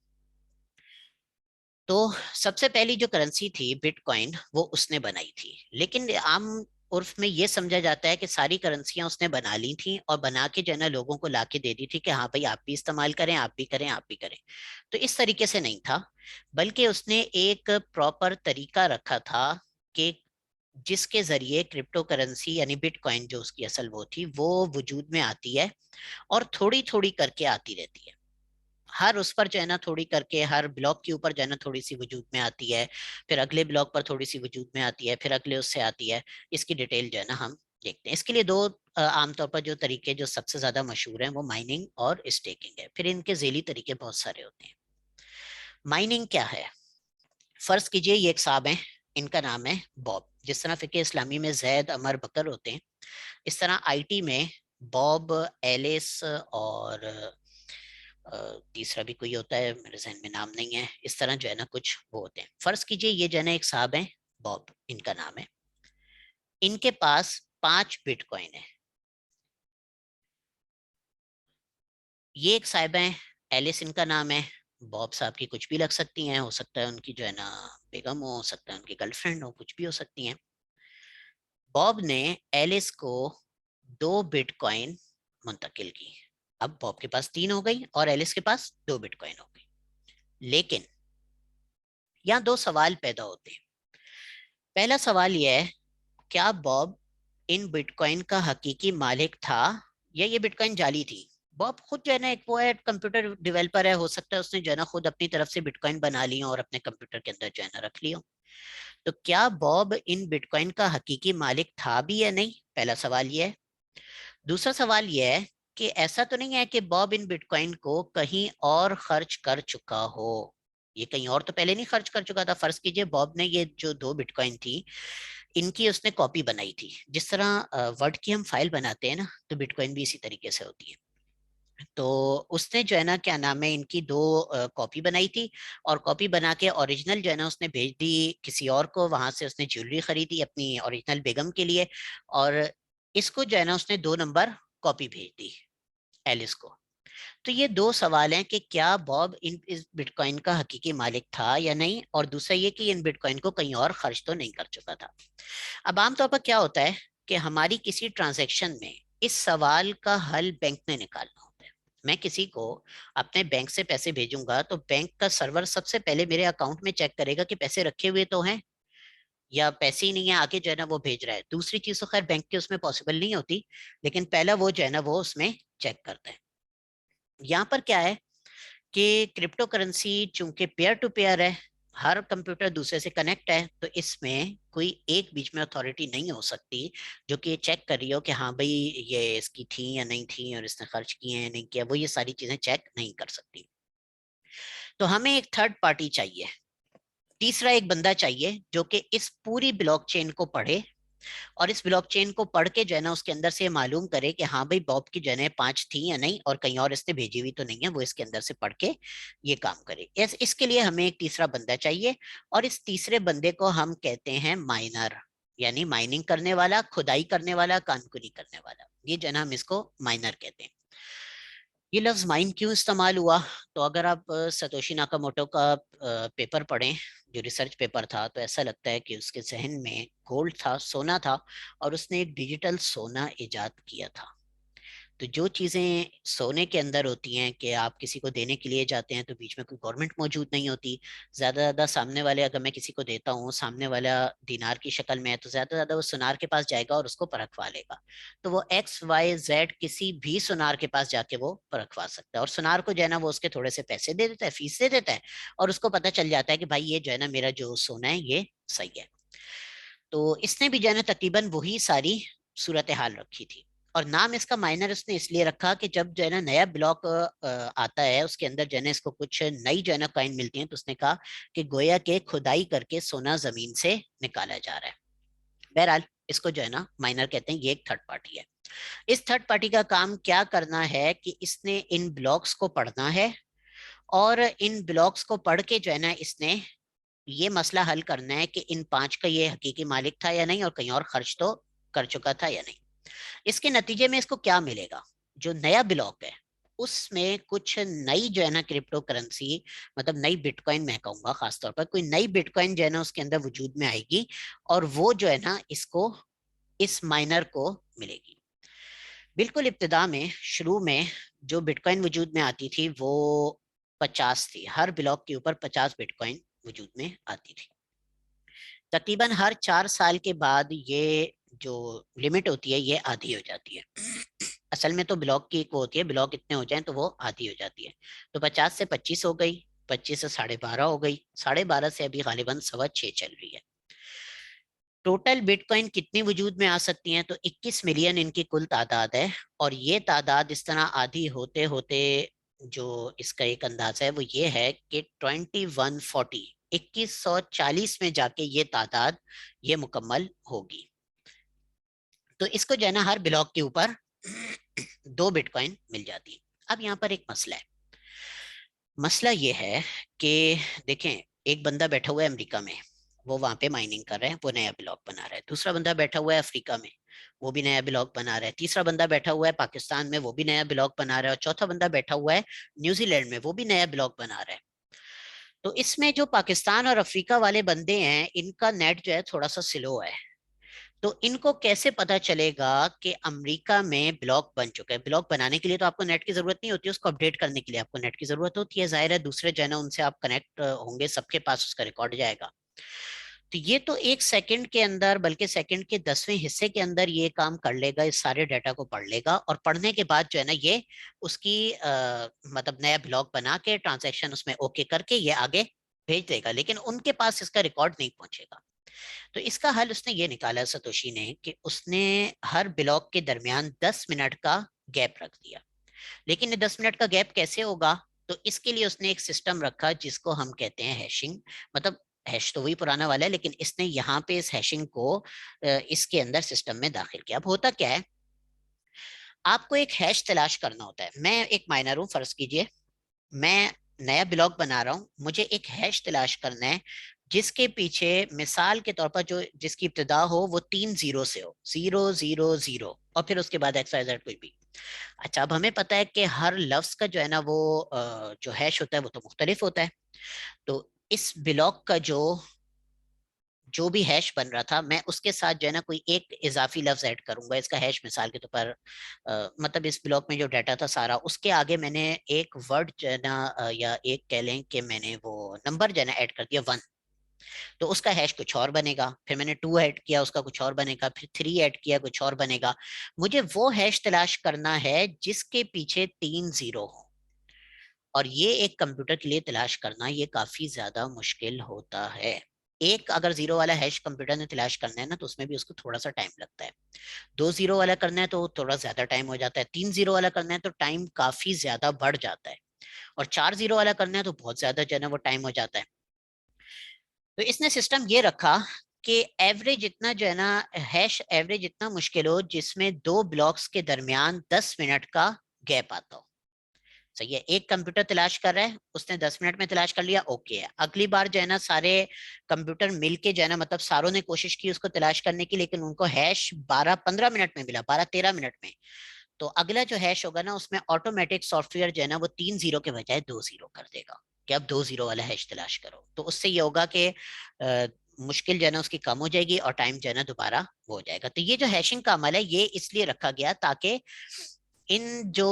तो सबसे पहली जो करेंसी थी बिटकॉइन, वो उसने बनाई थी, लेकिन आम उर्फ में ये समझा जाता है कि सारी करेंसियां उसने बना ली थी और बना के जो है ना लोगों को लाके दे दी थी कि हाँ भाई आप भी इस्तेमाल करें, आप भी करें, आप भी करें। तो इस तरीके से नहीं था, बल्कि उसने एक प्रॉपर तरीका रखा था कि जिसके जरिए क्रिप्टो करेंसी यानी बिटकॉइन जो उसकी असल वो थी वो वजूद में आती है, और थोड़ी थोड़ी करके आती रहती है। हर उस पर जो है ना थोड़ी करके, हर ब्लॉक के ऊपर जो है ना थोड़ी सी वजूद में आती है, फिर अगले ब्लॉक पर थोड़ी सी वजूद में आती है, फिर अगले उससे आती है। इसकी डिटेल जो है ना हम देखते हैं। इसके लिए दो आमतौर पर जो तरीके जो सबसे ज्यादा मशहूर हैं वो माइनिंग और स्टेकिंग है, फिर इनके झेली तरीके बहुत सारे होते हैं। माइनिंग क्या है? फर्ज कीजिए ये एक साहब हैं, इनका नाम है बॉब। जिस तरह फिके इस्लामी में जैद, अमर, बकर होते हैं, इस तरह आईटी में बॉब, एलिस और तीसरा भी कोई होता है, मेरे जहन में नाम नहीं है, इस तरह जो है ना कुछ वो होते हैं। फर्ज कीजिए ये जो है ना एक साहब हैं, बॉब इनका नाम है, इनके पास 5 बिटकॉइन है। ये एक साहब हैं, एलिस इनका नाम है, बॉब साहब की कुछ भी लग सकती हैं, हो सकता है उनकी जो है ना बेगम हो सकता है उनकी गर्लफ्रेंड हो, कुछ भी हो सकती हैं। बॉब ने एलिस को 2 बिटकॉइन मुंतकिल की। अब बॉब के पास 3 हो गई और एलिस के पास 2 बिटकॉइन हो गई। लेकिन यहाँ दो सवाल पैदा होते हैं। पहला सवाल यह है, क्या बॉब इन बिटकॉइन का हकीकी मालिक था, या ये बिटकॉइन जाली थी? बॉब खुद जो है ना एक वो है, कंप्यूटर डेवलपर है, हो सकता है उसने जो है ना खुद अपनी तरफ से बिटकॉइन बना ली और अपने कंप्यूटर के अंदर जो है ना रख लिया। तो क्या बॉब इन बिटकॉइन का हकीकी मालिक था भी या नहीं? पहला सवाल ये है। दूसरा सवाल यह है कि ऐसा तो नहीं है कि बॉब इन बिटकॉइन को कहीं और खर्च कर चुका हो, ये कहीं और तो पहले नहीं खर्च कर चुका था। फर्ज कीजिए बॉब ने ये जो 2 बिटकॉइन थी, इनकी उसने कॉपी बनाई थी। जिस तरह वर्ड की हम फाइल बनाते हैं ना, तो बिटकॉइन भी इसी तरीके से होती है। तो उसने जो है ना, क्या नाम है, इनकी 2 कॉपी बनाई थी, और कॉपी बना के ओरिजिनल जो है ना उसने भेज दी किसी और को। वहां से उसने ज्वेलरी खरीदी अपनी ओरिजिनल बेगम के लिए, और इसको जो है ना उसने 2 नंबर कॉपी भेज दी एलिस को। तो ये 2 सवाल हैं कि क्या बॉब इन इस बिटकॉइन का हकीकी मालिक था या नहीं, और दूसरा ये कि इन बिटकॉइन को कहीं और खर्च तो नहीं कर चुका था। अब आमतौर पर क्या होता है कि हमारी किसी ट्रांजैक्शन में इस सवाल का हल बैंक ने निकालना होता है। मैं किसी को अपने बैंक से पैसे भेजूंगा तो बैंक का सर्वर सबसे पहले मेरे अकाउंट में चेक करेगा कि पैसे रखे हुए तो हैं, या पैसे ही नहीं है आगे जो है ना वो भेज रहा है। दूसरी चीज तो खैर बैंक के उसमें पॉसिबल नहीं होती, लेकिन पहला वो जो है ना वो उसमें चेक करता है। यहाँ पर क्या है कि क्रिप्टो करेंसी चूंकि पेयर टू पेयर है, हर कंप्यूटर दूसरे से कनेक्ट है, तो इसमें कोई एक बीच में अथॉरिटी नहीं हो सकती जो कि चेक कर रही हो कि हाँ भाई ये इसकी थी या नहीं थी, और इसने खर्च किए या नहीं किया। वो ये सारी चीजें चेक नहीं कर सकती। तो हमें एक थर्ड पार्टी चाहिए, तीसरा एक बंदा चाहिए जो कि इस पूरी ब्लॉकचेन को पढ़े, और इस ब्लॉकचेन को पढ़ के जो है ना उसके अंदर से मालूम करे कि हाँ भाई बॉब की जो है 5 थी या नहीं, और कहीं और इसने भेजी हुई तो नहीं है। वो इसके अंदर से पढ़ के ये काम करे। इसके लिए हमें एक तीसरा बंदा चाहिए, और इस तीसरे बंदे को हम कहते हैं माइनर, यानी माइनिंग करने वाला, खुदाई करने वाला, कानकुनी करने वाला। ये जो है ना हम इसको माइनर कहते हैं। ये लफ्ज माइन क्यों इस्तेमाल हुआ? तो अगर आप सतोशी नाकामोटो का पेपर पढ़ें, जो रिसर्च पेपर था, तो ऐसा लगता है कि उसके जहन में गोल्ड था, सोना था, और उसने एक डिजिटल सोना इजाद किया था। तो जो चीजें सोने के अंदर होती हैं कि आप किसी को देने के लिए जाते हैं तो बीच में कोई गवर्नमेंट मौजूद नहीं होती। ज्यादा ज्यादा सामने वाले, अगर मैं किसी को देता हूँ, सामने वाला दिनार की शक्ल में है, तो ज्यादा ज्यादा वो सुनार के पास जाएगा और उसको परखवा लेगा। तो वो XYZ किसी भी सुनार के पास जाके वो परखवा सकता है, और सुनार को जो है ना वो उसके थोड़े से पैसे दे देता है, फीस दे देता है, और उसको पता चल जाता है कि भाई ये जो है ना मेरा जो सोना है ये सही है। तो इसने भी जो है ना तकरीबन वही सारी सूरत हाल रखी थी। और नाम इसका माइनर उसने इसलिए रखा कि जब जो है ना नया ब्लॉक आता है, उसके अंदर जो है ना इसको कुछ नई जो है ना कॉइन मिलती है, तो उसने कहा कि गोया के खुदाई करके सोना जमीन से निकाला जा रहा है। बहरहाल इसको जो है ना माइनर कहते हैं। ये एक थर्ड पार्टी है। इस थर्ड पार्टी का काम क्या करना है कि इसने इन ब्लॉक्स को पढ़ना है, और इन ब्लॉक्स को पढ़ के जो है ना इसने ये मसला हल करना है कि इन 5 का ये हकीकी मालिक था या नहीं, और कहीं और खर्च तो कर चुका था या नहीं। इसके नतीजे में इसको क्या मिलेगा? जो नया ब्लॉक है उसमें कुछ नई जो है ना क्रिप्टो करेंसी, मतलब नई बिटकॉइन, मैं कहूंगा खासतौर पर कोई नई बिटकॉइन जो है ना उसके अंदर वजूद में आएगी, और वो जो है ना इसको, इस माइनर को मिलेगी। बिल्कुल इब्तिदा में, शुरू में जो बिटकॉइन वजूद में आती थी वो 50 थी। हर ब्लॉक के ऊपर 50 बिटकॉइन वजूद में आती थी। तकरीबन हर 4 साल के बाद ये जो लिमिट होती है ये आधी हो जाती है। असल में तो ब्लॉक की एक वो होती है, ब्लॉक इतने हो जाएं तो वो आधी हो जाती है। तो 50 से 25 हो गई, 25 से 12.5 हो गई, 12.5 से अभी गालिबन 6.25 चल रही है। टोटल बिटकॉइन कितनी वजूद में आ सकती हैं? तो 21 मिलियन इनकी कुल तादाद है। और ये तादाद इस तरह आधी होते होते जो इसका एक अंदाजा है वो ये है कि 2140, 2140 में जाके ये तादाद ये मुकम्मल होगी। तो इसको जो है ना हर ब्लॉक के ऊपर 2 बिटकॉइन मिल जाती है। अब यहाँ पर एक मसला है। मसला ये है कि देखें, एक बंदा बैठा हुआ है अमेरिका में, वो वहां पे माइनिंग कर रहे हैं, वो नया ब्लॉक बना रहा है। दूसरा बंदा बैठा हुआ है अफ्रीका में, वो भी नया ब्लॉक बना रहा है। तीसरा बंदा बैठा हुआ है पाकिस्तान में, वो भी नया ब्लॉक बना रहा है। और चौथा बंदा बैठा हुआ है न्यूजीलैंड में, वो भी नया ब्लॉक बना रहा है। तो इसमें जो पाकिस्तान और अफ्रीका वाले बंदे हैं, इनका नेट जो है थोड़ा सा स्लो है। तो इनको कैसे पता चलेगा कि अमेरिका में ब्लॉक बन चुका है? ब्लॉक बनाने के लिए तो आपको नेट की जरूरत नहीं होती, उसको अपडेट करने के लिए आपको नेट की जरूरत होती है। जाहिर है दूसरे जो है ना उनसे आप कनेक्ट होंगे, सबके पास उसका रिकॉर्ड जाएगा। तो ये तो 1 सेकंड के अंदर, बल्कि सेकंड के 10वें हिस्से के अंदर ये काम कर लेगा, इस सारे डाटा को पढ़ लेगा, और पढ़ने के बाद जो है ना ये उसकी मतलब नया ब्लॉक बना के ट्रांजेक्शन उसमें ओके करके ये आगे भेज देगा। लेकिन उनके पास इसका रिकॉर्ड नहीं पहुंचेगा। तो इसका हल उसने ये निकाला सतोशी ने, कि उसने हर ब्लॉक के दरमियान 10 मिनट का गैप रख दिया। लेकिन ये 10 मिनट का गैप कैसे होगा? تو اس کے لیے اس نے ایک سسٹم رکھا جس کو ہم کہتے ہیں ہیشنگ. مطلب ہیش تو وہی پرانا والا ہے لیکن اس نے یہاں پہ اس ہیشنگ کو اس کے اندر سسٹم میں داخل کیا. اب ہوتا کیا ہے, آپ کو ایک ہیش تلاش کرنا ہوتا ہے. میں ایک مائنر ہوں, فرض کیجئے میں نیا بلاک بنا رہا ہوں, مجھے ایک ہیش تلاش کرنا ہے جس کے پیچھے مثال کے طور پر جو جس کی ابتدا ہو وہ 3 زیرو سے ہو, 0 0 0 اور پھر اس کے بعد ایکس وائی زیڈ کوئی بھی. اچھا, اب ہمیں پتا ہے کہ ہر لفظ کا جو ہے نا وہ جو ہیش ہوتا ہے وہ تو مختلف ہوتا ہے. تو اس بلاک کا جو بھی ہیش بن رہا تھا, میں اس کے ساتھ جو ہے نا کوئی ایک اضافی لفظ ایڈ کروں گا. اس کا ہیش مثال کے طور پر مطلب اس بلاک میں جو ڈیٹا تھا سارا, اس کے آگے میں نے ایک ورڈ جو ہے نا یا ایک کہہ لیں کہ میں نے وہ نمبر جو ہے نا ایڈ کر دیا 1, تو اس کا ہیش کچھ اور بنے گا. پھر میں نے 2 ایڈ کیا, اس کا کچھ اور بنے گا. پھر 3 ایڈ کیا, کچھ اور بنے گا. مجھے وہ ہیش تلاش کرنا ہے جس کے پیچھے 3 زیرو ہو, اور یہ ایک کمپیوٹر کے لیے تلاش کرنا یہ کافی زیادہ مشکل ہوتا ہے. ایک اگر زیرو والا ہیش کمپیوٹر نے تلاش کرنا ہے نا, تو اس میں بھی اس کو تھوڑا سا ٹائم لگتا ہے. 2 زیرو والا کرنا ہے تو تھوڑا زیادہ ٹائم ہو جاتا ہے. 3 زیرو والا کرنا ہے تو ٹائم کافی زیادہ بڑھ جاتا ہے. اور 4 زیرو والا کرنا ہے تو بہت زیادہ جو ہے نا وہ ٹائم ہو جاتا ہے. تو اس نے سسٹم یہ رکھا کہ ایوریج اتنا جو ہے نا ہیش ایوریج اتنا مشکل ہو جس میں 2 بلاکس کے درمیان 10 منٹ کا گیپ آتا ہو. صحیح ہے, ایک کمپیوٹر تلاش کر رہا ہے, اس نے 10 منٹ میں تلاش کر لیا, اوکے ہے. اگلی بار جو ہے نا سارے کمپیوٹر مل کے جو ہے نا مطلب ساروں نے کوشش کی اس کو تلاش کرنے کی, لیکن ان کو ہیش 12-15 منٹ میں ملا, 12-13 منٹ میں. تو اگلا جو ہیش ہوگا نا اس میں آٹومیٹک سافٹ ویئر جو ہے نا وہ 3 زیرو کے بجائے 2 زیرو کر دے گا کہ اب 2 زیرو والا ہیش تلاش کرو. تو اس سے یہ ہوگا کہ مشکل جو ہے نا اس کی کم ہو جائے گی اور ٹائم جو ہے نا دوبارہ ہو جائے گا. تو یہ جو ہیشنگ کا عمل ہے یہ اس لیے رکھا گیا تاکہ ان جو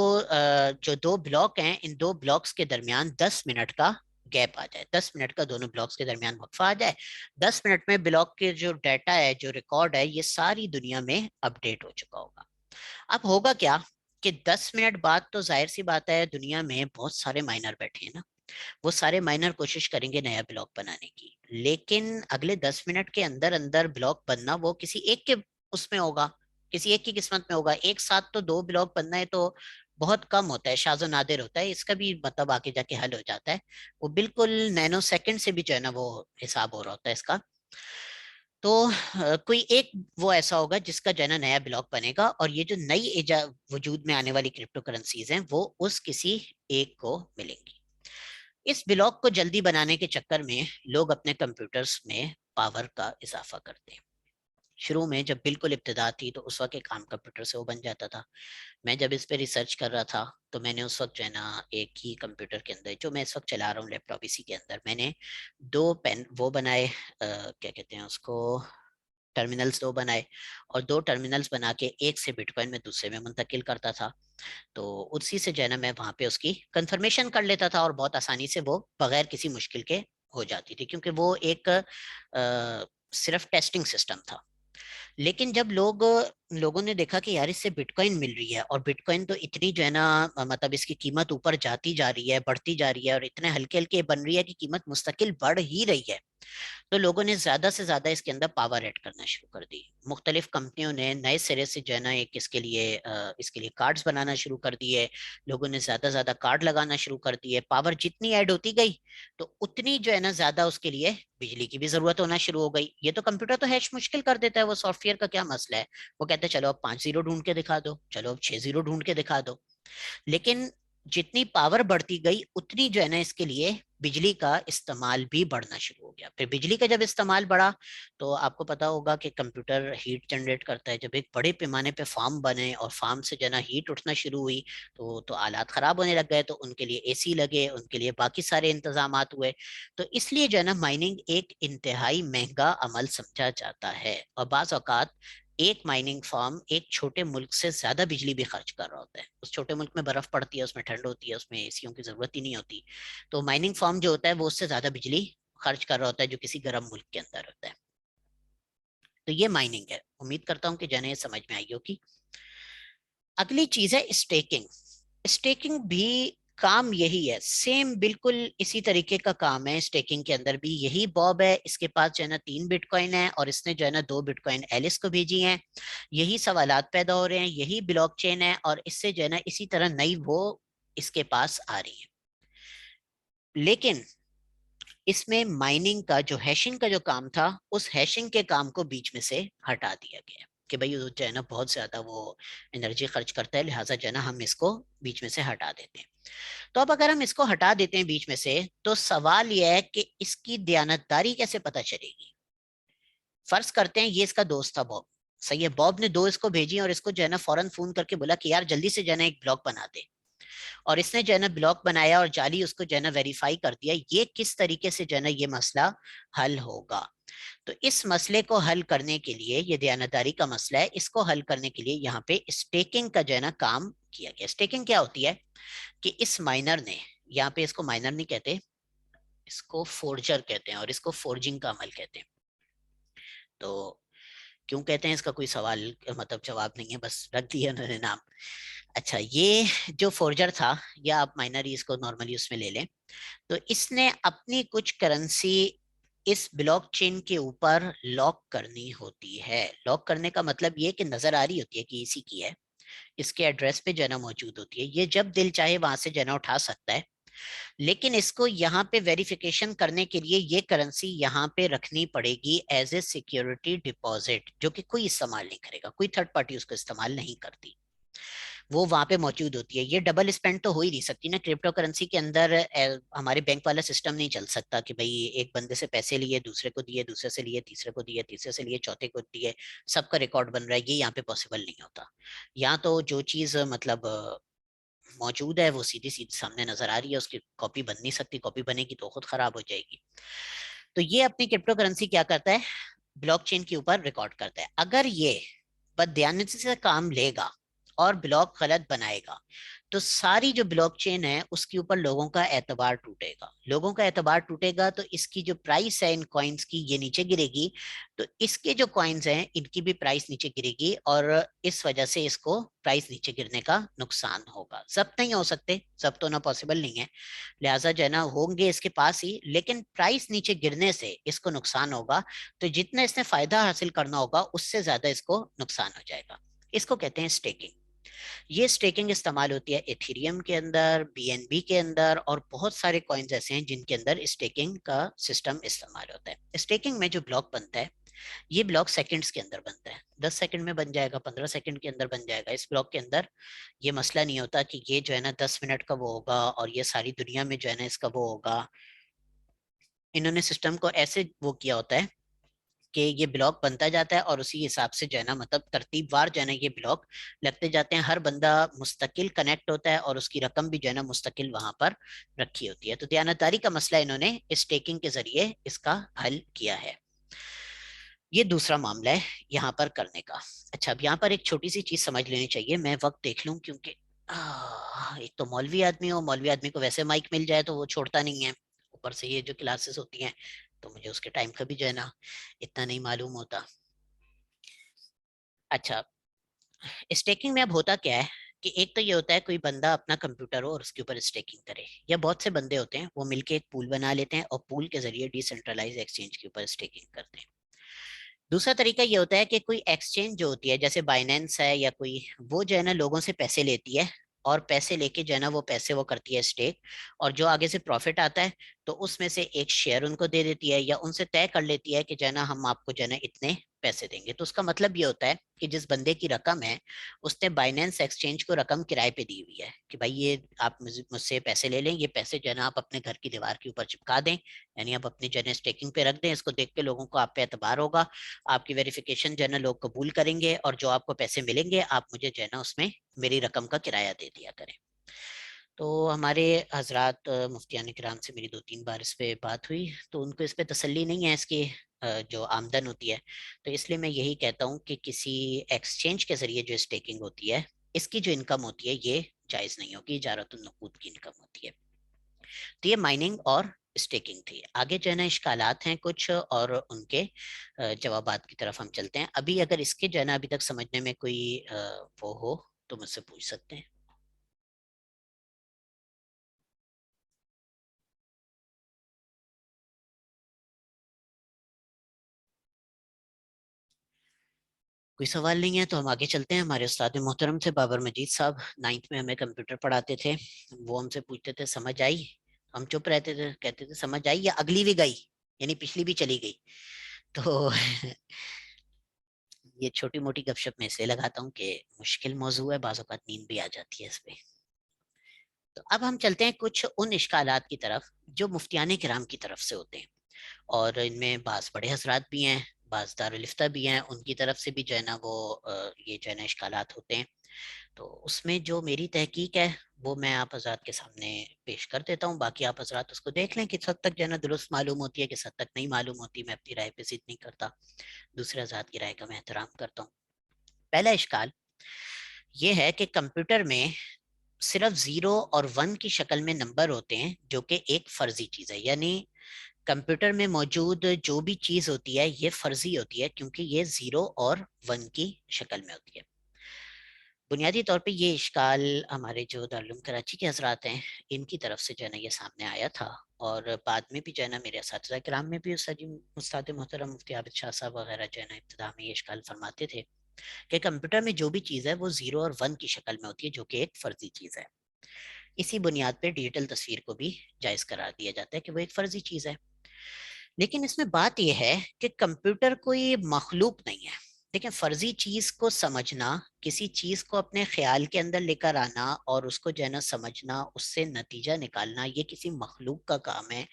2 بلاک ہیں, ان 2 بلاکس کے درمیان 10 منٹ کا گیپ آ جائے, 10 منٹ کا دونوں بلاکس کے درمیان وقفہ آ جائے. 10 منٹ میں بلاک کے جو ڈیٹا ہے, جو ریکارڈ ہے, یہ ساری دنیا میں اپڈیٹ ہو چکا ہوگا. اب ہوگا کیا کہ 10 منٹ بعد تو ظاہر سی بات ہے دنیا میں بہت سارے مائنر بیٹھے ہیں نا, وہ سارے مائنر کوشش کریں گے نیا بلاک بنانے کی, لیکن اگلے 10 منٹ کے اندر اندر بلاک بننا وہ کسی ایک کے اس میں ہوگا, کسی ایک کی قسمت میں ہوگا. ایک ساتھ تو 2 بلاک بننا ہے تو بہت کم ہوتا ہے, شاذ و نادر ہوتا ہے. اس کا بھی مطلب آگے جا کے حل ہو جاتا ہے, وہ بالکل نینو سیکنڈ سے بھی جو ہے نا وہ حساب ہو رہا ہوتا ہے اس کا. تو کوئی ایک وہ ایسا ہوگا جس کا جو ہے نا نیا بلاک بنے گا, اور یہ جو نئی وجود میں آنے والی کرپٹو کرنسیز ہیں وہ اس کسی ایک کو ملیں گی. اس بلاک کو جلدی بنانے کے چکر میں لوگ اپنے کمپیوٹرز میں پاور کا اضافہ کرتے ہیں. شروع میں جب بالکل ابتدا تھی تو اس وقت ایک عام کمپیوٹر سے وہ بن جاتا تھا. میں جب اس پہ ریسرچ کر رہا تھا تو میں نے اس وقت جو ہے نا ایک ہی کمپیوٹر کے اندر, جو میں اس وقت چلا رہا ہوں لیپ ٹاپ اسی کے اندر, میں نے 2 پین وہ بنائے, کیا کہتے ہیں اس کو, ٹرمینلز 2 بنائے, اور 2 ٹرمینلز بنا کے ایک سے بٹ کوائن میں دوسرے میں منتقل کرتا تھا. تو اسی سے جو ہے نا میں وہاں پہ اس کی کنفرمیشن کر لیتا تھا, اور بہت آسانی سے وہ بغیر کسی مشکل کے ہو جاتی تھی, کیونکہ وہ ایک صرف ٹیسٹنگ سسٹم تھا. لیکن جب لوگوں نے دیکھا کہ یار اس سے بٹ کوائن مل رہی ہے, اور بٹ کوائن تو اتنی جو ہے نا مطلب اس کی قیمت اوپر جاتی جا رہی ہے, بڑھتی جا رہی ہے, اور اتنے ہلکے ہلکے بن رہی ہے کہ قیمت مستقل بڑھ ہی رہی ہے, تو لوگوں نے زیادہ سے زیادہ اس کے اندر پاور ایڈ کرنا شروع کر دی. مختلف کمپنیوں نے نئے سرے سے جو ہے نا ایک اس کے لیے کارڈز بنانا شروع کر دیے. لوگوں نے زیادہ زیادہ کارڈ لگانا شروع کر دیے. پاور جتنی ایڈ ہوتی گئی تو اتنی جو ہے نا زیادہ اس کے لیے بجلی کی بھی ضرورت ہونا شروع ہو گئی. یہ تو کمپیوٹر تو ہیش مشکل کر دیتا ہے, وہ سافٹ ویئر کا کیا مسئلہ ہے, وہ کہتے ہیں چلو اب 5 زیرو ڈھونڈ کے دکھا دو, چلو اب 6 زیرو ڈھونڈ کے دکھا دو. لیکن جتنی پاور بڑھتی گئی اتنی جو ہے نا اس کے لیے بجلی کا استعمال بھی بڑھنا شروع ہو گیا. پھر بجلی کا جب استعمال بڑھا تو آپ کو پتا ہوگا کہ کمپیوٹر ہیٹ جنریٹ کرتا ہے. جب ایک بڑے پیمانے پہ فارم بنے اور فارم سے جو ہے نا ہیٹ اٹھنا شروع ہوئی تو آلات خراب ہونے لگ گئے, تو ان کے لیے اے سی لگے, ان کے لیے باقی سارے انتظامات ہوئے. تو اس لیے جو ہے نا مائننگ ایک انتہائی مہنگا عمل سمجھا جاتا ہے, اور بعض اوقات ایک مائننگ فارم ایک چھوٹے ملک سے زیادہ بجلی بھی خرچ کر رہا ہوتا ہے. اس چھوٹے ملک میں برف پڑتی ہے, اس میں ٹھنڈ ہوتی ہے, اس میں اے سیوں کی ضرورت ہی نہیں ہوتی, تو مائننگ فارم جو ہوتا ہے وہ اس سے زیادہ بجلی خرچ کر رہا ہوتا ہے جو کسی گرم ملک کے اندر ہوتا ہے. تو یہ مائننگ ہے. امید کرتا ہوں کہ جنہیں سمجھ میں آئی ہوگی. اگلی چیز ہے اسٹیکنگ. اسٹیکنگ بھی کام یہی ہے, سیم بالکل اسی طریقے کا کام ہے. اسٹیکنگ کے اندر بھی یہی باب ہے, اس کے پاس جو ہے نا 3 بٹ کوائن ہے, اور اس نے جو ہے نا 2 بٹ کوائن ایلس کو بھیجی ہیں. یہی سوالات پیدا ہو رہے ہیں, یہی بلاک چین ہے, اور اس سے جو ہے نا اسی طرح نئی وہ اس کے پاس آ رہی ہے. लेकिन इसमें माइनिंग का जो हैशिंग का जो काम था, उस हैशिंग के काम को बीच में से हटा दिया गया कि भाई जो है ना बहुत ज्यादा वो एनर्जी खर्च करता है, लिहाजा जो है ना हम इसको बीच में से हटा देते हैं। तो अब अगर हम इसको हटा देते हैं बीच में से, तो सवाल यह है कि इसकी दयानतदारी कैसे पता चलेगी। फर्ज करते हैं ये इसका दोस्त था बॉब, सही है, बॉब ने दो इसको भेजी और इसको जो है ना फौरन फोन करके बोला कि यार जल्दी से जो है ना एक ब्लॉग बना दे, और इसने जो है ना ब्लॉक बनाया और जाली उसको जो है ना वेरीफाई कर दिया। ये किस तरीके से जो है ना ये मसला हल होगा। तो इस मसले को हल करने के लिए, ये दयानतदारी का मसला है, इसको हल करने के लिए यहाँ पे स्टेकिंग का जो है ना काम किया गया। स्टेकिंग क्या होती है कि इस माइनर ने, यहाँ पे इसको माइनर नहीं कहते, इसको फोर्जर कहते हैं और इसको फोर्जिंग का अमल कहते हैं। तो क्यों कहते हैं इसका कोई सवाल मतलब जवाब नहीं है, बस रख दिया उन्होंने नाम। अच्छा, ये जो फोर्जर था, या आप माइनर इसको नॉर्मली उसमें ले लें, तो इसने अपनी कुछ करेंसी इस ब्लॉकचेन के ऊपर लॉक करनी होती है। लॉक करने का मतलब ये कि नजर आ रही होती है कि इसी की है, इसके एड्रेस पे जना मौजूद होती है, ये जब दिल चाहे वहां से जना उठा सकता है। लेकिन इसको यहाँ पे वेरिफिकेशन करने के लिए ये करेंसी यहाँ पे रखनी पड़ेगी एज ए सिक्योरिटी डिपॉजिट, जो कि कोई इस्तेमाल नहीं करेगा, कोई थर्ड पार्टी उसको इस्तेमाल नहीं करती, वो वहां पे मौजूद होती है। ये डबल स्पेंड तो हो ही नहीं सकती ना, क्रिप्टो करेंसी के अंदर हमारे बैंक वाला सिस्टम नहीं चल सकता कि भाई एक बंदे से पैसे लिए, दूसरे को दिए, दूसरे से लिए, तीसरे को दिए, तीसरे से लिए, चौथे को दिए, सबका रिकॉर्ड बन रहा है, ये यहाँ पे पॉसिबल नहीं होता। यहाँ तो जो चीज मतलब मौजूद है वो सीधी सीधी सामने नजर आ रही है, उसकी कॉपी बन नहीं सकती, कॉपी बनेगी तो खुद खराब हो जाएगी। तो ये अपनी क्रिप्टो करेंसी क्या करता है, ब्लॉकचेन के ऊपर रिकॉर्ड करता है। अगर ये बदयानती से काम लेगा और ब्लॉक गलत बनाएगा, तो सारी जो ब्लॉकचेन है उसके ऊपर लोगों का एतबार टूटेगा। लोगों का एतबार टूटेगा तो इसकी जो प्राइस है इन कॉइन्स की, ये नीचे गिरेगी। तो इसके जो कॉइन्स हैं इनकी भी प्राइस नीचे गिरेगी, और इस वजह से इसको प्राइस नीचे गिरने का नुकसान होगा। सब नहीं हो सकते, सब तो ना पॉसिबल नहीं है, लिहाजा जो है ना होंगे इसके पास ही, लेकिन प्राइस नीचे गिरने से इसको नुकसान होगा। तो जितना इसने फायदा हासिल करना होगा उससे ज्यादा इसको नुकसान हो जाएगा। इसको कहते हैं स्टेकिंग। ये स्टेकिंग इस्तेमाल होती है एथेरियम के अंदर, बीएनबी के अंदर, और बहुत सारे कॉइन्स ऐसे हैं जिनके अंदर स्टेकिंग का सिस्टम इस्तेमाल होता है। स्टेकिंग में जो ब्लॉक बनता है, ये ब्लॉक सेकंड्स के अंदर बनता है, 10 सेकंड में बन जाएगा, 15 सेकंड के अंदर बन जाएगा। इस ब्लॉक के अंदर ये मसला नहीं होता कि ये जो है ना 10 मिनट का वो होगा और ये सारी दुनिया में जो है ना इसका वो होगा। इन्होंने सिस्टम को ऐसे वो किया होता है कि ये ब्लॉक बनता जाता है और उसी हिसाब से जो है ना मतलब तरतीबवार जो है ना ये ब्लॉक लगते जाते हैं। हर बंदा मुस्तकिल कनेक्ट होता है और उसकी रकम भी जो है ना मुस्तकिल वहां पर रखी होती है। तो दयानतदारी का मसला इन्होंने स्टेकिंग के जरिए इसका हल किया है। ये दूसरा मामला है यहाँ पर करने का। अच्छा, अब यहाँ पर एक छोटी सी चीज समझ लेनी चाहिए, मैं वक्त देख लूं क्योंकि एक तो मौलवी आदमी हो, मौलवी आदमी को वैसे माइक मिल जाए तो वो छोड़ता नहीं है, ऊपर से ये जो क्लासेस होती हैं तो मुझे उसके टाइम का भी जो है ना इतना नहीं मालूम होता। अच्छा, स्टेकिंग में अब होता क्या है कि एक तो ये होता है कोई बंदा अपना कंप्यूटर हो और उसके ऊपर स्टेकिंग करे, या बहुत से बंदे होते हैं वो मिलके एक पूल बना लेते हैं और पूल के जरिए डिसेंट्रलाइज एक्सचेंज के ऊपर स्टेकिंग करते हैं। दूसरा तरीका ये होता है कि कोई एक्सचेंज जो होती है जैसे बाइनेंस है या कोई, वो जो है ना लोगों से पैसे लेती है, और पैसे लेके जो है ना वो पैसे वो करती है स्टेक, और जो आगे से प्रॉफिट आता है तो उसमें से एक शेयर उनको दे देती है, या उनसे तय कर लेती है कि जो है ना हम आपको जो है ना इतने पैसे देंगे। तो उसका मतलब ये होता है कि जिस बंदे की रकम है उसने बाइनेंस एक्सचेंज को रकम किराए पे दी हुई है कि भाई ये आप मुझसे पैसे ले लें, ये पैसे जो है ना आप अपने घर की दीवार के ऊपर चिपका दें, यानी आप अपनी जो है स्टेकिंग पे रख दें, इसको देख के लोगों को आप पे एतबार होगा, आपकी वेरिफिकेशन जो है ना लोग कबूल करेंगे, और जो आपको पैसे मिलेंगे आप मुझे जो है ना उसमें मेरी रकम का किराया दे दिया करें। तो हमारे हजरात मुफ्तियान किराम से मेरी 2-3 बार इस पे बात हुई, तो उनको इस पे तसल्ली नहीं है इसकी जो आमदन होती है। तो इसलिए मैं यही कहता हूँ कि किसी एक्सचेंज के जरिए जो स्टेकिंग होती है, इसकी जो इनकम होती है ये जायज़ नहीं होगी, जारतुन नकूद की इनकम होती है। तो ये माइनिंग और स्टेकिंग थी। आगे जो है ना इश्कालात हैं कुछ, और उनके जवाबात की तरफ हम चलते हैं। अभी अगर इसके जो है ना अभी तक समझने में कोई वो हो तो मुझसे पूछ सकते हैं। कोई सवाल नहीं है तो हम आगे चलते हैं। हमारे उस्ताद मोहतरम थे बाबर मजीद साहब, 9th में हमें कंप्यूटर पढ़ाते थे। वो हमसे पूछते थे समझ आई, हम चुप रहते थे, कहते थे समझ आई, या अगली भी गई, यानी पिछली भी चली गई। तो ये छोटी मोटी गपशप में इसलिए लगाता हूँ कि मुश्किल मौजू है, बाज़ औक़ात नींद भी आ जाती है इस पे। तो अब हम चलते हैं कुछ उन इश्कालात की तरफ जो मुफ्तियान किराम की तरफ से होते हैं, और इनमें बाज़ बड़े हजरात भी हैं, बाज़ दारुल इफ्ता भी हैं, उनकी तरफ से भी जो है ना वो ये जो है ना इश्कालात होते हैं। तो उसमें जो मेरी तहकीक है वो मैं आप हजरात के सामने पेश कर देता हूँ, बाकी आप हजरात उसको देख लें किस हद तक जो है ना दुरुस्त मालूम होती है, किस हद तक नहीं मालूम होती। मैं अपनी राय पे जिद नहीं करता, दूसरे हजरात की राय का मैं एहतराम करता हूँ। पहला इश्काल ये है कि कंप्यूटर में सिर्फ 0 और 1 की शक्ल में नंबर होते हैं, जो कि एक फर्जी चीज है। यानी कंप्यूटर में मौजूद जो भी चीज होती है ये फर्जी होती है, क्योंकि ये 0 और 1 की शक्ल में होती है। बुनियादी तौर पे ये इश्काल हमारे जो दारुल कराची के हजरात हैं इनकी तरफ से जो है ना ये सामने आया था, और बाद में भी जो है ना मेरे असातिज़ा किराम में भी उस्ताद मोहतरम मुफ्ती आबिद शाह साहब वगैरह जो है ना इब्तिदा में ये इश्काल फरमाते थे कि कंप्यूटर में जो भी चीज़ है वो 0 और 1 की शक्ल में होती है, जो कि एक फर्जी चीज़ है। इसी बुनियाद पे डिजिटल तस्वीर को भी जायज़ करार दिया जाता है कि वो एक फर्जी चीज़ है। लेकिन इसमें बात यह है कि कंप्यूटर कोई मखलूक नहीं है। देखिए, फर्जी चीज को समझना, किसी चीज को अपने ख्याल के अंदर लेकर आना और उसको जो है ना समझना, उससे नतीजा निकालना, ये किसी मखलूक का काम है,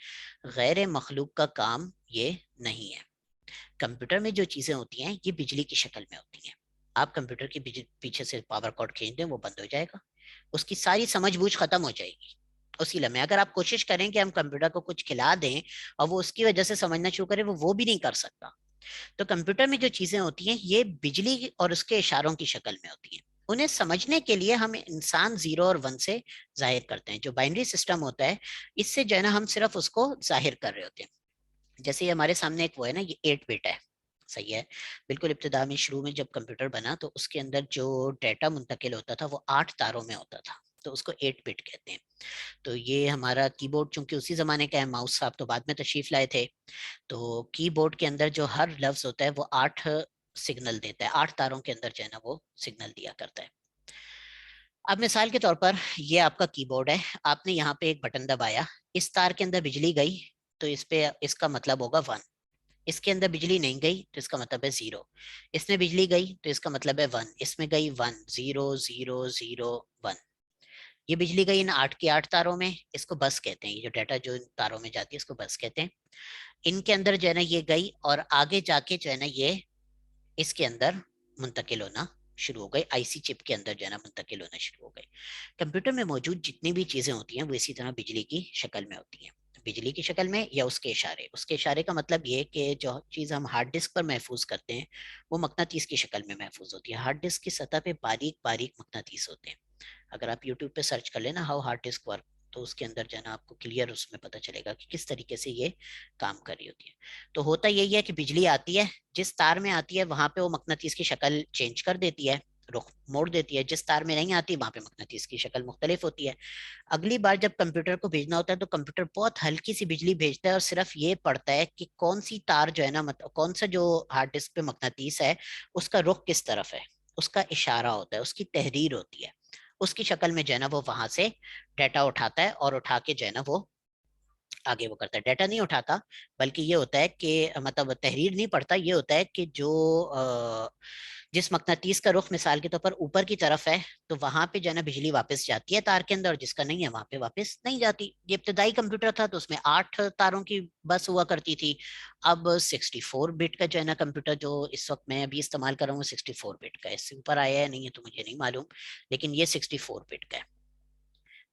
गैर मखलूक का काम ये नहीं है। कंप्यूटर में जो चीजें होती हैं ये बिजली की शक्ल में होती हैं। आप कंप्यूटर के पीछे से पावर कॉर्ड खींच दें वो बंद हो जाएगा, उसकी सारी समझ बूझ खत्म हो जाएगी उसी लम्हे। अगर आप कोशिश करें कि हम कंप्यूटर को कुछ खिला दें और वो उसकी वजह से समझना शुरू करे, वो भी नहीं कर सकता। तो कंप्यूटर में जो चीजें होती हैं ये बिजली और उसके इशारों की शक्ल में होती हैं। उन्हें समझने के लिए हम इंसान 0 और 1 से जाहिर करते हैं। जो बाइनरी सिस्टम होता है इससे जो है ना हम सिर्फ उसको जाहिर कर रहे होते हैं। जैसे ये हमारे सामने एक वो है ना, ये 8 बिट है, सही है। बिल्कुल इब्तिदा में शुरू में जब कंप्यूटर बना तो उसके अंदर जो डाटा मुंतकिल होता था वो 8 तारों में होता था, तो उसको 8 बिट कहते हैं। तो ये हमारा कीबोर्ड चूंकि उसी जमाने का है, माउस साहब तो बाद में तशरीफ लाए थे, तो कीबोर्ड के अंदर जो हर लफ्ज होता है वो 8 सिग्नल देता है, 8 तारों के अंदर जो है ना वो सिग्नल दिया करता है। अब मिसाल के तौर पर ये आपका कीबोर्ड है, आपने यहाँ पे एक बटन दबाया, इस तार के अंदर बिजली गई तो इस पे इसका मतलब होगा 1। इसके अंदर बिजली नहीं गई तो इसका मतलब है 0। इसमें बिजली गई तो इसका मतलब है 1। इसमें गई 1, 0 0 0 1। ये बिजली गई इन 8 के 8 तारों में, इसको बस कहते हैं। ये जो डाटा जो इन तारों में जाती है इसको बस कहते हैं। इनके अंदर जो है ना ये गई और आगे जाके जो है ना ये इसके अंदर मुंतकिल होना शुरू हो गई, आईसी चिप के अंदर जो है ना मुंतकिल होना शुरू हो गई। कंप्यूटर में मौजूद जितनी भी चीजें होती हैं वो इसी तरह बिजली की शक्ल में होती हैं, बिजली की शक्ल में या उसके इशारे। उसके इशारे का मतलब ये कि जो चीज़ हम हार्ड डिस्क पर महफूज करते हैं वो मकनातीस की शक्ल में महफूज होती है। हार्ड डिस्क की सतह पे बारीक बारीक मकनातीस होते हैं। अगर आप यूट्यूब पे सर्च कर लेना हाउ हार्ड डिस्क वर्क, तो उसके अंदर जो है ना आपको क्लियर उसमें पता चलेगा कि किस तरीके से ये काम कर रही होती है। तो होता यही है कि बिजली आती है, जिस तार में आती है वहां पे वो मकनातीस की शक्ल चेंज कर देती है, रुख मोड़ देती है। जिस तार में नहीं आती वहां पे मकनातीस की शक्ल मुख्तलिफ होती है। अगली बार जब कंप्यूटर को भेजना होता है तो कंप्यूटर बहुत हल्की सी बिजली भेजता है और सिर्फ ये पढ़ता है कि कौन सी तार जो है ना, मतलब कौन सा जो हार्ड डिस्क पे मकनातीस है उसका रुख किस तरफ है, उसका इशारा होता है, उसकी तहरीर होती है। उसकी शक्ल में जो है ना वो वहां से डाटा उठाता है और उठा के जो है ना वो आगे वो करता है। डाटा नहीं उठाता, बल्कि ये होता है कि मतलब तहरीर नहीं पढ़ता, ये होता है कि जो जिस मकनातीस का रुख मिसाल के तौर पर ऊपर की तरफ है तो वहां पे जो है ना बिजली वापस जाती है तार के अंदर, और जिसका नहीं है वहां पे वापस नहीं जाती। ये इब्तदाई कंप्यूटर था तो उसमें 8 तारों की बस हुआ करती थी। अब 64 बिट का जो है ना कंप्यूटर जो इस वक्त मैं अभी इस्तेमाल कर रहा हूँ 64 बिट का है। इससे ऊपर आया है नहीं है तो मुझे नहीं मालूम, लेकिन ये 64 बिट का है।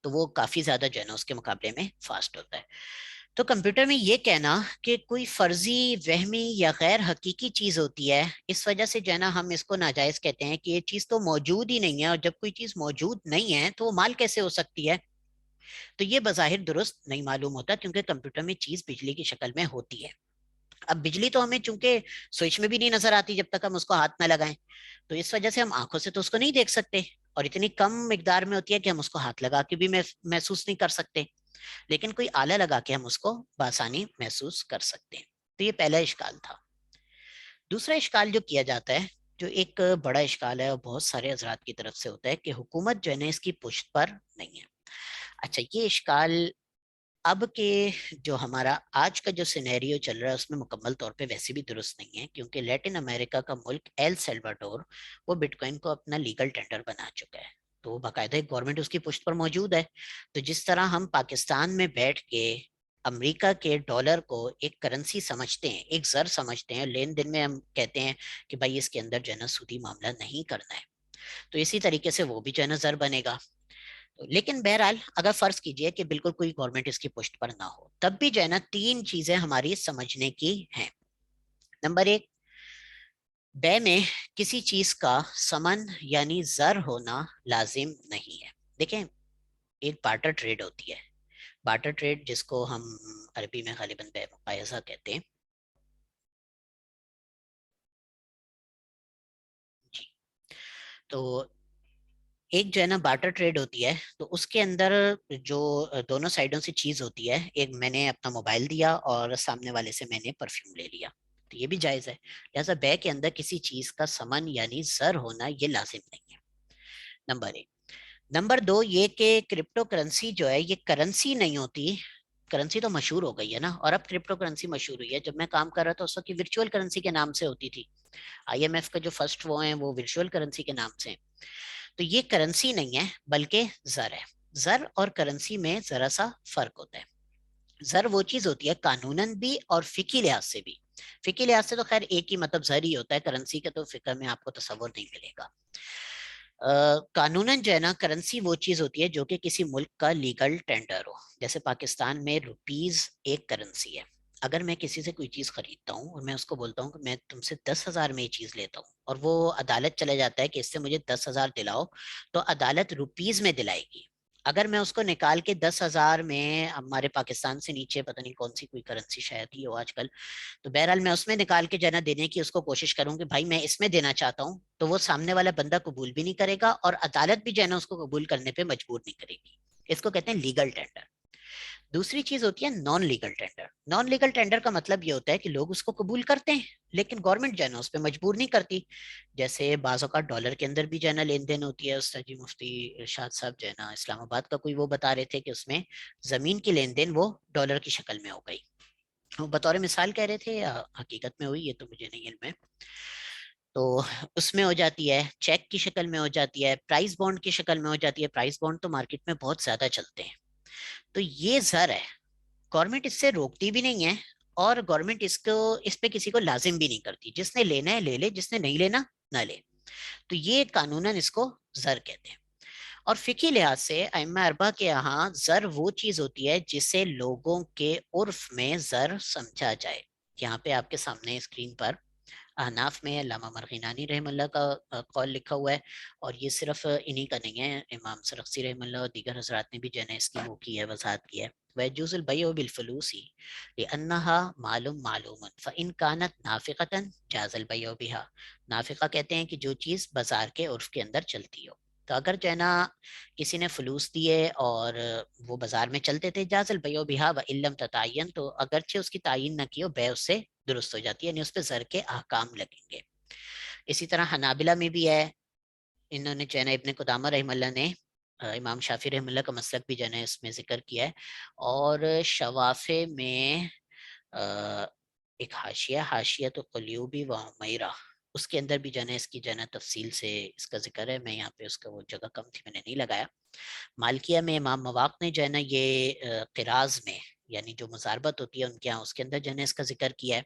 तो वो काफी ज्यादा जो है ना उसके मुकाबले में फास्ट होता है। तो कंप्यूटर में ये कहना कि कोई फर्जी, वहमी या गैर हकीकी चीज होती है, इस वजह से जो है ना हम इसको नाजायज कहते हैं कि ये चीज तो मौजूद ही नहीं है, और जब कोई चीज मौजूद नहीं है तो वो माल कैसे हो सकती है। तो ये बज़ाहिर दुरुस्त नहीं मालूम होता, क्योंकि कंप्यूटर में चीज बिजली की शक्ल में होती है। अब बिजली तो हमें चूंकि स्विच में भी नहीं नजर आती जब तक हम उसको हाथ ना लगाएं, तो इस वजह से हम आंखों से तो उसको नहीं देख सकते, और इतनी कम मिकदार में होती है कि हम उसको हाथ लगा के भी महसूस नहीं कर सकते। लेकिन कोई आला लगा के हम उसको बआसानी महसूस कर सकते हैं। तो ये पहला इश्काल था। दूसरा इश्काल जो किया जाता है, जो एक बड़ा इश्काल है और बहुत सारे हजरात की तरफ से होता है, कि हुकूमत जो है ना इसकी पुश्त पर नहीं है। अच्छा, ये इश्काल اب کے جو ہمارا آج کا جو سینیریو چل رہا ہے اس میں مکمل طور پہ ویسے بھی درست نہیں ہے، کیونکہ لیٹن امریکہ کا ملک ایل سیلواڈور وہ بٹ کوائن کو اپنا لیگل ٹینڈر بنا چکا ہے، تو باقاعدہ ایک گورنمنٹ اس کی پشت پر موجود ہے۔ تو جس طرح ہم پاکستان میں بیٹھ کے امریکہ کے ڈالر کو ایک کرنسی سمجھتے ہیں، ایک زر سمجھتے ہیں، لین دین میں ہم کہتے ہیں کہ بھائی اس کے اندر جو ہے نا سودی معاملہ نہیں کرنا ہے، تو اسی طریقے سے وہ بھی جو ہے نا زر بنے گا۔ لیکن بہرحال اگر فرض کیجئے کہ بالکل کوئی گورنمنٹ اس کی پشت پر نہ ہو، تب بھی جو ہے نا تین چیزیں ہماری سمجھنے کی ہیں۔ نمبر ایک، بے میں کسی چیز کا سمن یعنی زر ہونا لازم نہیں ہے۔ دیکھیں، ایک بارٹر ٹریڈ ہوتی ہے، بارٹر ٹریڈ جس کو ہم عربی میں غالباً بے مقایضہ کہتے ہیں جی۔ تو ایک جو ہے نا بارٹر ٹریڈ ہوتی ہے، تو اس کے اندر جو دونوں سائڈوں سے چیز ہوتی ہے، ایک میں نے اپنا موبائل دیا اور سامنے والے سے میں نے پرفیوم لے لیا، تو یہ بھی جائز ہے، لہٰذا بے کے اندر کسی چیز کا سمن یعنی زر ہونا یہ لازم نہیں ہے، نمبر ایک۔ نمبر دو یہ کہ کرپٹو کرنسی جو ہے یہ کرنسی نہیں ہوتی، کرنسی تو مشہور ہو گئی ہے نا، اور اب کرپٹو کرنسی مشہور ہوئی ہے، جب میں کام کر رہا تھا اس وقت ورچوئل کرنسی کے نام سے ہوتی تھی، آئی ایم ایف کا جو فرسٹ وہ ہیں وہ ورچوئل کرنسی کے نام سے ہیں۔ تو یہ کرنسی نہیں ہے بلکہ زر ہے۔ زر اور کرنسی میں ذرا سا فرق ہوتا ہے۔ زر وہ چیز ہوتی ہے قانوناً بھی اور فقہی لحاظ سے بھی، فقہی لحاظ سے تو خیر ایک ہی مطلب زر ہی ہوتا ہے، کرنسی کا تو فقہ میں آپ کو تصور نہیں ملے گا۔ قانوناً جو ہے نا کرنسی وہ چیز ہوتی ہے جو کہ کسی ملک کا لیگل ٹینڈر ہو، جیسے پاکستان میں روپیز ایک کرنسی ہے۔ اگر میں کسی سے کوئی چیز خریدتا ہوں اور میں اس کو بولتا ہوں کہ میں تم سے 10,000 میں یہ چیز لیتا ہوں، اور وہ عدالت چلے جاتا ہے کہ اس سے مجھے 10,000 دلاؤ، تو عدالت روپیز میں دلائے گی۔ اگر میں اس کو نکال کے 10,000 میں، ہمارے پاکستان سے نیچے پتہ نہیں کون سی کوئی کرنسی شاید ہی ہو آج کل، تو بہرحال میں اس میں نکال کے جنا دینے کی اس کو کوشش کروں کہ بھائی میں اس میں دینا چاہتا ہوں، تو وہ سامنے والا بندہ قبول بھی نہیں کرے گا، اور عدالت بھی جو ہے نا اس کو قبول کرنے پہ مجبور نہیں کرے گی۔ اس کو کہتے ہیں لیگل ٹینڈر۔ دوسری چیز ہوتی ہے naan legal tender. Naan legal tender کا مطلب یہ ہوتا ہے کہ لوگ اس کو قبول کرتے ہیں لیکن گورنمنٹ جو ہے نا اس پہ مجبور نہیں کرتی۔ جیسے بعض اوقات ڈالر کے اندر بھی جو ہے نا لین دین ہوتی ہے، استاد جی مفتی ارشاد صاحب جو ہے نا اسلام آباد کا کوئی وہ بتا رہے تھے کہ اس میں زمین کی لین دین وہ ڈالر کی شکل میں ہو گئی، وہ بطور مثال کہہ رہے تھے یا حقیقت میں ہوئی یہ تو مجھے نہیں علم ہے، تو اس میں ہو جاتی ہے، چیک کی شکل میں ہو جاتی ہے، پرائز بانڈ کی شکل میں ہو جاتی ہے۔ پرائز بانڈ تو مارکیٹ میں بہت زیادہ چلتے ہیں، تو یہ زر ہے، گورنمنٹ اس سے روکتی بھی نہیں ہے، اور گورنمنٹ اس پہ کسی کو لازم بھی نہیں کرتی، جس نے لینا ہے لے لے، جس نے نہیں لینا نہ لے، تو یہ قانوناً اس کو زر کہتے ہیں۔ اور فقہی لحاظ سے ائمہ اربعہ کے یہاں زر وہ چیز ہوتی ہے جسے لوگوں کے عرف میں زر سمجھا جائے۔ یہاں پہ آپ کے سامنے اسکرین پر احناف میں علامہ مرغینانی رحم اللہ کا قول لکھا ہوا ہے، اور یہ صرف انہی کا نہیں ہے، امام سرخسی رحم اللہ اور دیگر حضرات نے بھی جو ہے اس کی وہ کی ہے، وضاحت کی ہے۔ وَيَجُوزُ الْبَيْعُ بِالْفُلُوسِ لِأَنَّهَا مَالٌ مَعْلُومٌ فَإِنْ كَانَتْ نَافِقَةً جَازَ الْبَيْعُ بِهَا۔ نافقہ کہتے ہیں کہ جو چیز بازار کے عرف کے اندر چلتی ہو، تو اگر جو ہے نا کسی نے فلوس دیے اور وہ بازار میں چلتے تھے، جاز البیع بہا وان لم تتعین، تو اگرچہ اس کی تعین نہ کی ہو، بیع اس سے درست ہو جاتی ہے، یعنی اس پہ زر کے احکام لگیں گے۔ اسی طرح حنابلہ میں بھی ہے، انہوں نے جو ہے نا ابن قدامہ رحم اللہ نے امام شافعی رحم اللہ کا مسلک بھی جو ہے نا اس میں ذکر کیا ہے، اور شوافع میں ایک حاشیہ، حاشیۃ قلیوبی و حمیرہ، اس کے اندر بھی جو ہے نا اس کی جو ہے نا تفصیل سے اس کا ذکر ہے، میں یہاں پہ اس کا وہ جگہ کم تھی میں نے نہیں لگایا۔ مالکیہ میں امام مواق نے جو ہے نا یہ قراض میں یعنی جو مزاربت ہوتی ہے ان کے یہاں، اس کے اندر جو ہے نا اس کا ذکر کیا ہے۔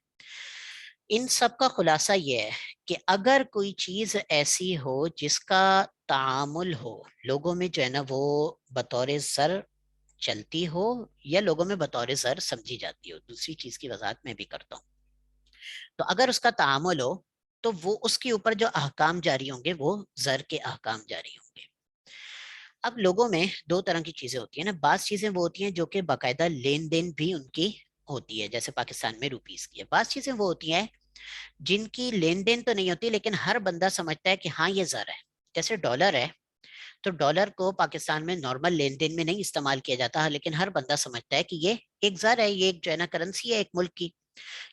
ان سب کا خلاصہ یہ ہے کہ اگر کوئی چیز ایسی ہو جس کا تعامل ہو لوگوں میں جو ہے نا وہ بطور زر چلتی ہو یا لوگوں میں بطور زر سمجھی جاتی ہو، دوسری چیز کی وضاحت میں بھی کرتا ہوں، تو اگر اس کا تعامل ہو تو وہ اس کے اوپر جو احکام جاری ہوں گے وہ زر کے احکام جاری ہوں گے۔ اب لوگوں میں دو طرح کی چیزیں ہوتی ہیں نا، بعض چیزیں وہ ہوتی ہیں جو کہ باقاعدہ لین دین بھی ان کی ہوتی ہے، جیسے پاکستان میں روپیز کی ہے، بعض چیزیں وہ ہوتی ہیں جن کی لین دین تو نہیں ہوتی لیکن ہر بندہ سمجھتا ہے کہ ہاں یہ زر ہے، جیسے ڈالر ہے، تو ڈالر کو پاکستان میں نارمل لین دین میں نہیں استعمال کیا جاتا، لیکن ہر بندہ سمجھتا ہے کہ یہ ایک زر ہے، یہ ایک جو ہے نا کرنسی ہے ایک ملک کی۔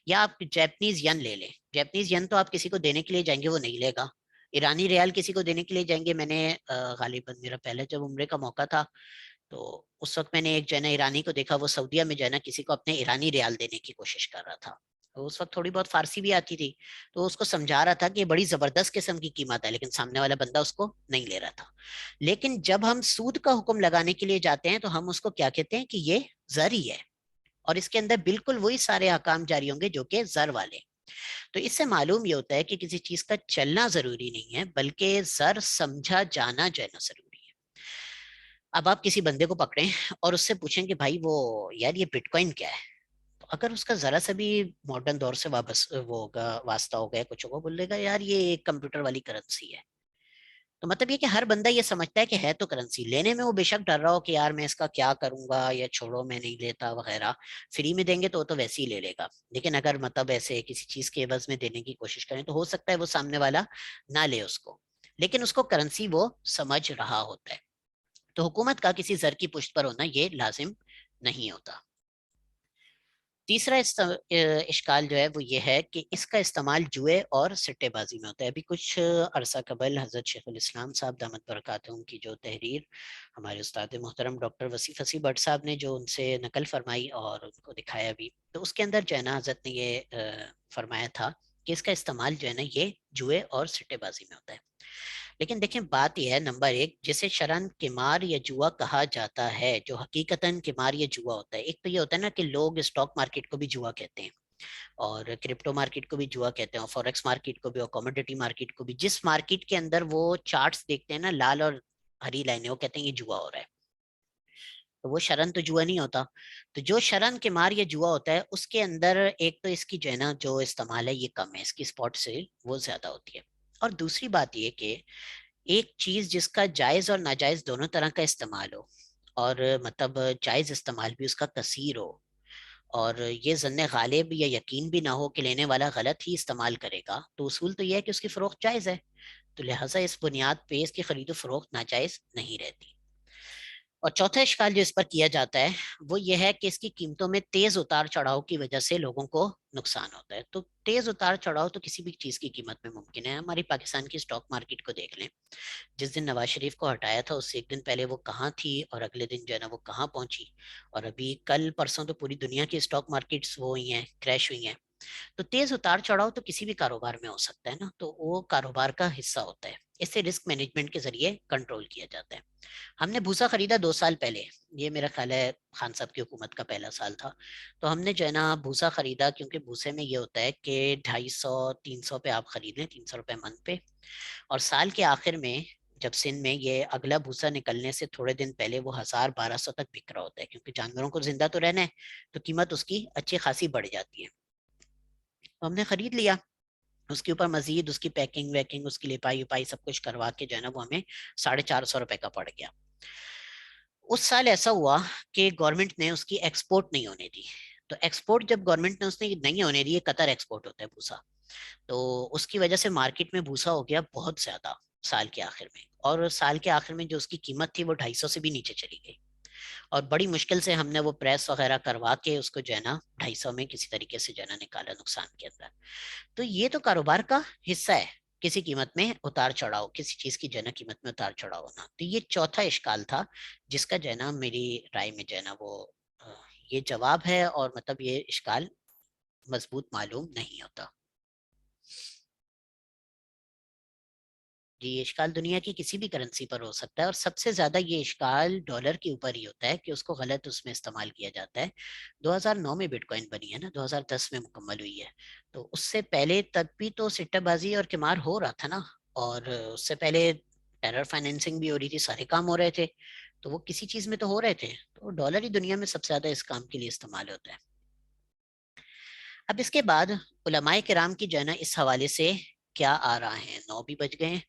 یا آپ جیپنیز ین لے لیں، جیپنیز ین تو آپ کسی کو دینے کے لیے جائیں گے وہ نہیں لے گا، ایرانی ریال کسی کو دینے کے لیے جائیں گے، میں نے غالباً میرا پہلے جب عمرے کا موقع تھا تو उस वक्त मैंने एक जो है ना ईरानी को देखा, वो सऊदीया में जो है ना किसी को अपने ईरानी रियाल देने की कोशिश कर रहा था। तो उस वक्त थोड़ी बहुत फारसी भी आती थी, तो उसको समझा रहा था कि ये बड़ी जबरदस्त किस्म की कीमत है, लेकिन सामने वाला बंदा उसको नहीं ले रहा था। लेकिन जब हम सूद का हुक्म लगाने के लिए जाते हैं तो हम उसको क्या कहते हैं कि ये जर ही है, और इसके अंदर बिल्कुल वही सारे अहकाम जारी होंगे जो कि जर वाले। तो इससे मालूम ये होता है कि किसी चीज का चलना जरूरी नहीं है, बल्कि जर समझा जाना जो है ना जरूरी है। अब आप किसी बंदे को पकड़ें और उससे पूछें कि भाई वो यार ये बिटकॉइन क्या है, तो अगर उसका जरा सा भी मॉडर्न दौर से वापस वो होगा, वास्ता हो गया, कुछ होगा, बोलेगा यार ये एक कंप्यूटर वाली करेंसी है। तो मतलब ये कि हर बंदा ये समझता है कि है तो करेंसी, लेने में वो बेशक डर रहा हो कि यार मैं इसका क्या करूंगा, या छोड़ो मैं नहीं लेता वगैरह। फ्री में देंगे तो वो तो वैसे ही ले लेगा, लेकिन अगर मतलब ऐसे किसी चीज के एवज में देने की कोशिश करें तो हो सकता है वो सामने वाला ना ले उसको, लेकिन उसको करेंसी वो समझ रहा होता है। तो हुकूमत का किसी जर की पुष्ट पर होना ये लाजिम नहीं होता। तीसरा इश्काल जो है वो ये है कि इसका इस्तेमाल जुए और सट्टेबाजी में होता है। अभी कुछ अरसा कबल हजरत शेखुल इस्लाम साहब दामद बरकातहूम की जो तहरीर हमारे उस्ताद मोहतरम डॉक्टर वसीफ हसी भट्ट साहब ने जो उनसे नकल फरमाई और उनको दिखाया भी, तो उसके अंदर जो है ना हजरत ने ये फरमाया था कि इसका इस्तेमाल जो है ना ये जुए और सट्टेबाजी में होता है। लेकिन देखें बात यह है, नंबर एक, जिसे शरन किमार या जुआ कहा जाता है, जो हकीकतन किमार या जुआ होता है, एक तो ये होता है ना कि लोग स्टॉक मार्केट को भी जुआ कहते हैं, और क्रिप्टो मार्केट को भी जुआ कहते हैं, और फॉरेक्स मार्केट को भी, और कमोडिटी मार्केट को भी। जिस मार्केट के अंदर वो चार्ट्स देखते हैं ना, लाल और हरी लाइनें, वो कहते हैं ये जुआ हो रहा है। तो वो शरण तो जुआ नहीं होता। तो जो शरण के मार या जुआ होता है उसके अंदर एक तो इसकी जो है ना जो इस्तेमाल है ये कम है, इसकी स्पॉट से वो ज्यादा होती है। और दूसरी बात ये कि एक चीज जिसका जायज और नाजायज दोनों तरह का इस्तेमाल हो, और मतलब जायज इस्तेमाल भी उसका कसीर हो, और ये जन्ने गालिब या यकीन भी ना हो कि लेने वाला गलत ही इस्तेमाल करेगा, तो उसूल तो यह है कि उसकी फरोख्त जायज है। तो लिहाजा इस बुनियाद पे इसकी खरीदो फरोख्त नाजायज नहीं रहती। और चौथा इश्काल जो इस पर किया जाता है वो ये है कि इसकी कीमतों में तेज उतार चढ़ाव की वजह से लोगों को नुकसान होता है। तो तेज उतार चढ़ाव तो किसी भी चीज की कीमत में मुमकिन है। हमारी पाकिस्तान की स्टॉक मार्केट को देख लें, जिस दिन नवाज शरीफ को हटाया था उससे एक दिन पहले वो कहाँ थी, और अगले दिन जो है ना वो कहाँ पहुंची। और अभी कल परसों तो पूरी दुनिया की स्टॉक मार्केट्स वो हुई हैं, क्रैश हुई हैं। तो तेज उतार चढ़ाव तो किसी भी कारोबार में हो सकता है ना, तो वो कारोबार का हिस्सा होता है। इसे रिस्क मैनेजमेंट के जरिए कंट्रोल किया जाता है। हमने भूसा खरीदा 2 साल पहले, ये मेरा ख्याल है खान साहब की हुकूमत का पहला साल था। तो हमने जो है ना भूसा खरीदा, क्योंकि भूसे में ये होता है कि 250-300 पे आप खरीद लें, 300 रुपये मन पे। और साल के आखिर में जब सिंध में ये अगला भूसा निकलने से थोड़े दिन पहले वो 1000-1200 तक बिक रहा होता है, क्योंकि जानवरों को जिंदा तो रहना है, तो कीमत उसकी अच्छी खासी बढ़ जाती है। तो हमने खरीद लिया। उसके ऊपर मजीद उसकी पैकिंग वैकिंग, उसकी लिपाई उपाई सब कुछ करवा के जो है ना वो हमें 450 रुपए का पड़ गया। उस साल ऐसा हुआ कि गवर्नमेंट ने उसकी एक्सपोर्ट नहीं होने दी। तो एक्सपोर्ट जब गवर्नमेंट ने उसने नहीं होने दी, कतर एक्सपोर्ट होता है भूसा, तो उसकी वजह से मार्केट में भूसा हो गया बहुत ज्यादा साल के आखिर में। और साल के आखिर में जो उसकी कीमत थी वो 250 से भी नीचे चली गई। और बड़ी मुश्किल से हमने वो प्रेस वगैरह करवा के उसको जो है ना 250 में किसी तरीके से जो है ना निकाला नुकसान के अंदर। तो ये तो कारोबार का हिस्सा है, किसी कीमत में उतार चढ़ाव, किसी चीज की जो है ना कीमत में उतार चढ़ाव होना। तो ये चौथा इश्काल था जिसका जो है ना मेरी राय में जो है ना वो अ, ये जवाब है, और मतलब ये इश्काल मजबूत मालूम नहीं होता। ये इश्काल दुनिया की किसी भी करेंसी पर हो सकता है, और सबसे ज्यादा ये इश्काल डॉलर के ऊपर ही होता है कि उसको गलत उसमें इस्तेमाल किया जाता है। 2009 में बिटकॉइन बनी है ना, 2010 में मुकम्मल हुई है। तो उससे पहले तब भी तो सिट्टाबाजी और किमार हो रहा था ना, और उससे पहले टेरर फाइनेंसिंग भी हो रही थी, सारे काम हो रहे थे। तो वो किसी चीज में तो हो रहे थे। तो डॉलर ही दुनिया में सबसे ज्यादा इस काम के लिए इस्तेमाल होता है। अब इसके बाद उलमाए किराम की जो है ना इस हवाले से क्या आ रहा है, 9 भी बज गए हैं,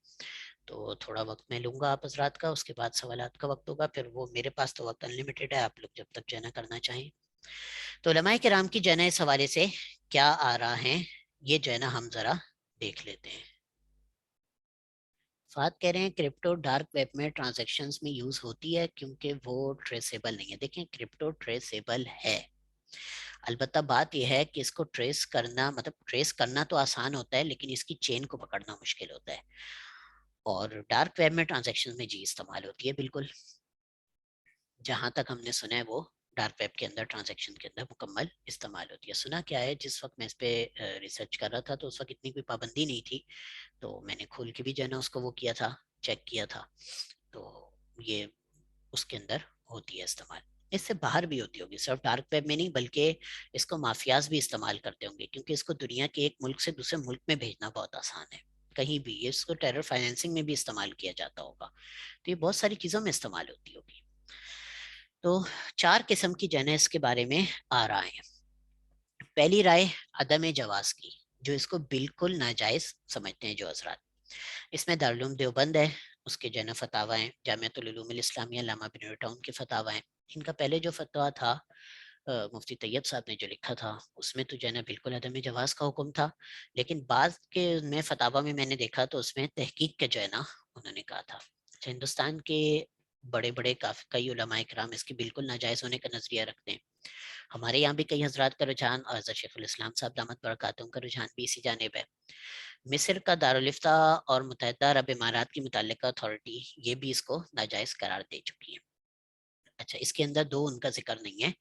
तो थोड़ा वक्त मैं लूंगा आप हजरात का, उसके बाद सवालात का वक्त होगा। फिर वो मेरे पास तो वक्त अनलिमिटेड है, आप लोग जब तक जना करना चाहें। तो उलमाए किराम की जना इस हवाले से क्या आ रहा है, ये जना हम जरा देख लेते हैं। फात कह रहे हैं क्रिप्टो डार्क वेब में ट्रांजैक्शंस में यूज होती है क्योंकि वो ट्रेसेबल नहीं है। देखें क्रिप्टो ट्रेसेबल है, अलबत्ता बात यह है कि इसको ट्रेस करना, मतलब ट्रेस करना तो आसान होता है, लेकिन इसकी चेन को पकड़ना मुश्किल होता है। और डार्क वेब में ट्रांजैक्शन में जी इस्तेमाल होती है बिल्कुल। جہاں تک ہم نے سنا ہے وہ ڈارک ویب کے اندر ٹرانزیکشن کے اندر مکمل استعمال ہوتی ہے. سنا کیا ہے، جس وقت میں اس پہ ریسرچ کر رہا تھا تو اس وقت اتنی کوئی پابندی نہیں تھی، تو میں نے کھول کے بھی جو ہے نا اس کو وہ کیا تھا، چیک کیا تھا. تو یہ اس کے اندر ہوتی ہے استعمال. اس سے باہر بھی ہوتی ہوگی، صرف ڈارک ویب میں نہیں، بلکہ اس کو مافیاز بھی استعمال کرتے ہوں گے، کیونکہ اس کو دنیا کے ایک ملک سے دوسرے ملک میں بھیجنا بہت آسان ہے. کہیں بھی اس کو ٹیرر فائنینسنگ میں بھی استعمال کیا جاتا ہوگا. تو یہ بہت ساری چیزوں میں استعمال ہوتی ہوگی. تو 4 قسم کی جنیں اس کے بارے میں آ رہا ہے. پہلی رائے عدم جواز کی، جو اس کو بالکل ناجائز سمجھتے ہیں جو حضرات. اس میں دارالعلوم دیوبند ہے، اس کے جن فتاوی ہیں، جامعۃ العلوم الاسلامیہ علامہ بن ٹاؤن کے فتاوی ہیں. ان کا پہلے جو فتویٰ تھا مفتی طیب صاحب نے جو لکھا تھا، اس میں تو جو ہے نا بالکل عدم جواز کا حکم تھا، لیکن بعض کے میں فتاوی میں نے دیکھا تو اس میں تحقیق کے جو ہے نا انہوں نے کہا تھا. ہندوستان کے بڑے بڑے کئی علماء کرام اس کی بالکل ناجائز ہونے کا نظریہ رکھتے ہیں. ہمارے یہاں بھی کئی حضرات کا رجحان، اور حضرت شیخ الاسلام صاحب دامت برکاتہم کا رجحان بھی اسی جانب ہے. مصر کا دارالفتہ اور متحدہ عرب امارات کی متعلقہ اتھارٹی یہ بھی اس کو ناجائز قرار دے چکی ہے. اچھا، اس کے اندر دو ان کا ذکر نہیں ہے.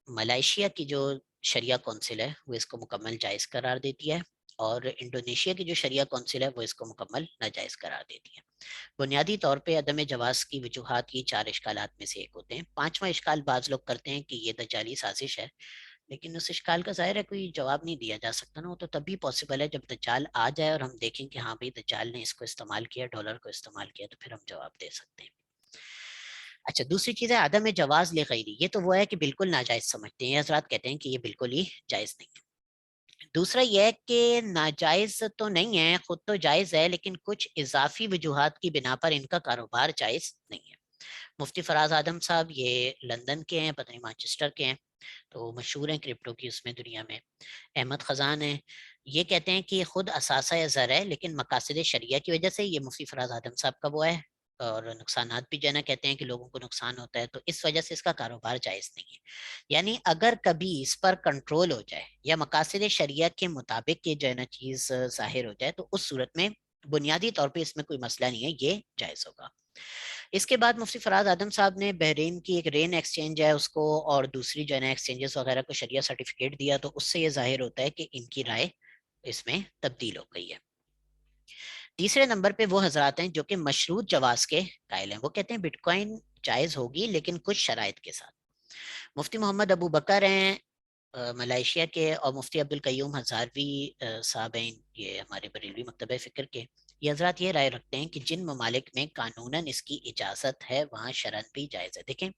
ملائیشیا کی جو شریعہ کونسل ہے وہ اس کو مکمل جائز قرار دیتی ہے، اور انڈونیشیا کی جو شریعہ کونسل ہے وہ اس کو مکمل ناجائز قرار دیتی ہے. بنیادی طور پہ عدم جواز کی وجوہات یہ 4 اشکالات میں سے ایک ہوتے ہیں. 5واں اشکال بعض لوگ کرتے ہیں کہ یہ دجالی سازش ہے، لیکن اس اشکال کا ظاہر ہے کوئی جواب نہیں دیا جا سکتا نا. وہ تو تب بھی پاسبل ہے جب دجال آ جائے اور ہم دیکھیں کہ ہاں بھائی دجال نے اس کو استعمال کیا، ڈالر کو استعمال کیا، تو پھر ہم جواب دے سکتے ہیں. اچھا، دوسری چیز ہے عدم جواز لغیری. یہ تو وہ ہے کہ بالکل ناجائز سمجھتے ہیں، حضرات کہتے ہیں کہ یہ بالکل ہی جائز نہیں ہے. دوسرا یہ ہے کہ ناجائز تو نہیں ہے، خود تو جائز ہے، لیکن کچھ اضافی وجوہات کی بنا پر ان کا کاروبار جائز نہیں ہے. مفتی فراز آدم صاحب یہ لندن کے ہیں، پتہ نہیں مانچسٹر کے ہیں، تو مشہور ہیں کرپٹو کی اس میں دنیا میں. احمد خزان ہیں، یہ کہتے ہیں کہ یہ خود اثاثہ زر ہے، لیکن مقاصد شریعہ کی وجہ سے. یہ مفتی فراز آدم صاحب کا وہ ہے. اور نقصانات بھی جو ہے نا کہتے ہیں کہ لوگوں کو نقصان ہوتا ہے، تو اس وجہ سے اس کا کاروبار جائز نہیں ہے. یعنی اگر کبھی اس پر کنٹرول ہو جائے یا مقاصد شریعہ کے مطابق یہ جو ہے نا چیز ظاہر ہو جائے، تو اس صورت میں بنیادی طور پہ اس میں کوئی مسئلہ نہیں ہے، یہ جائز ہوگا. اس کے بعد مفتی فراز آدم صاحب نے بحرین کی ایک رین ایکسچینج ہے اس کو، اور دوسری جو ہے نا ایکسچینجز وغیرہ کو شریعہ سرٹیفکیٹ دیا، تو اس سے یہ ظاہر ہوتا ہے کہ ان کی رائے اس میں تبدیل ہو گئی ہے. تیسرے نمبر پہ وہ حضرات ہیں جو کہ مشروط جواز کے قائل ہیں. وہ کہتے ہیں بٹ کوائن جائز ہوگی لیکن کچھ شرائط کے ساتھ. مفتی محمد ابو بکر ہیں ملائیشیا کے، اور مفتی عبد القیوم ہزاروی صاحب ہیں، یہ ہمارے بریلوی مکتبہ فکر کے. یہ حضرات یہ رائے رکھتے ہیں کہ جن ممالک میں قانوناً اس کی اجازت ہے وہاں شرعاً بھی جائز ہے. دیکھیں،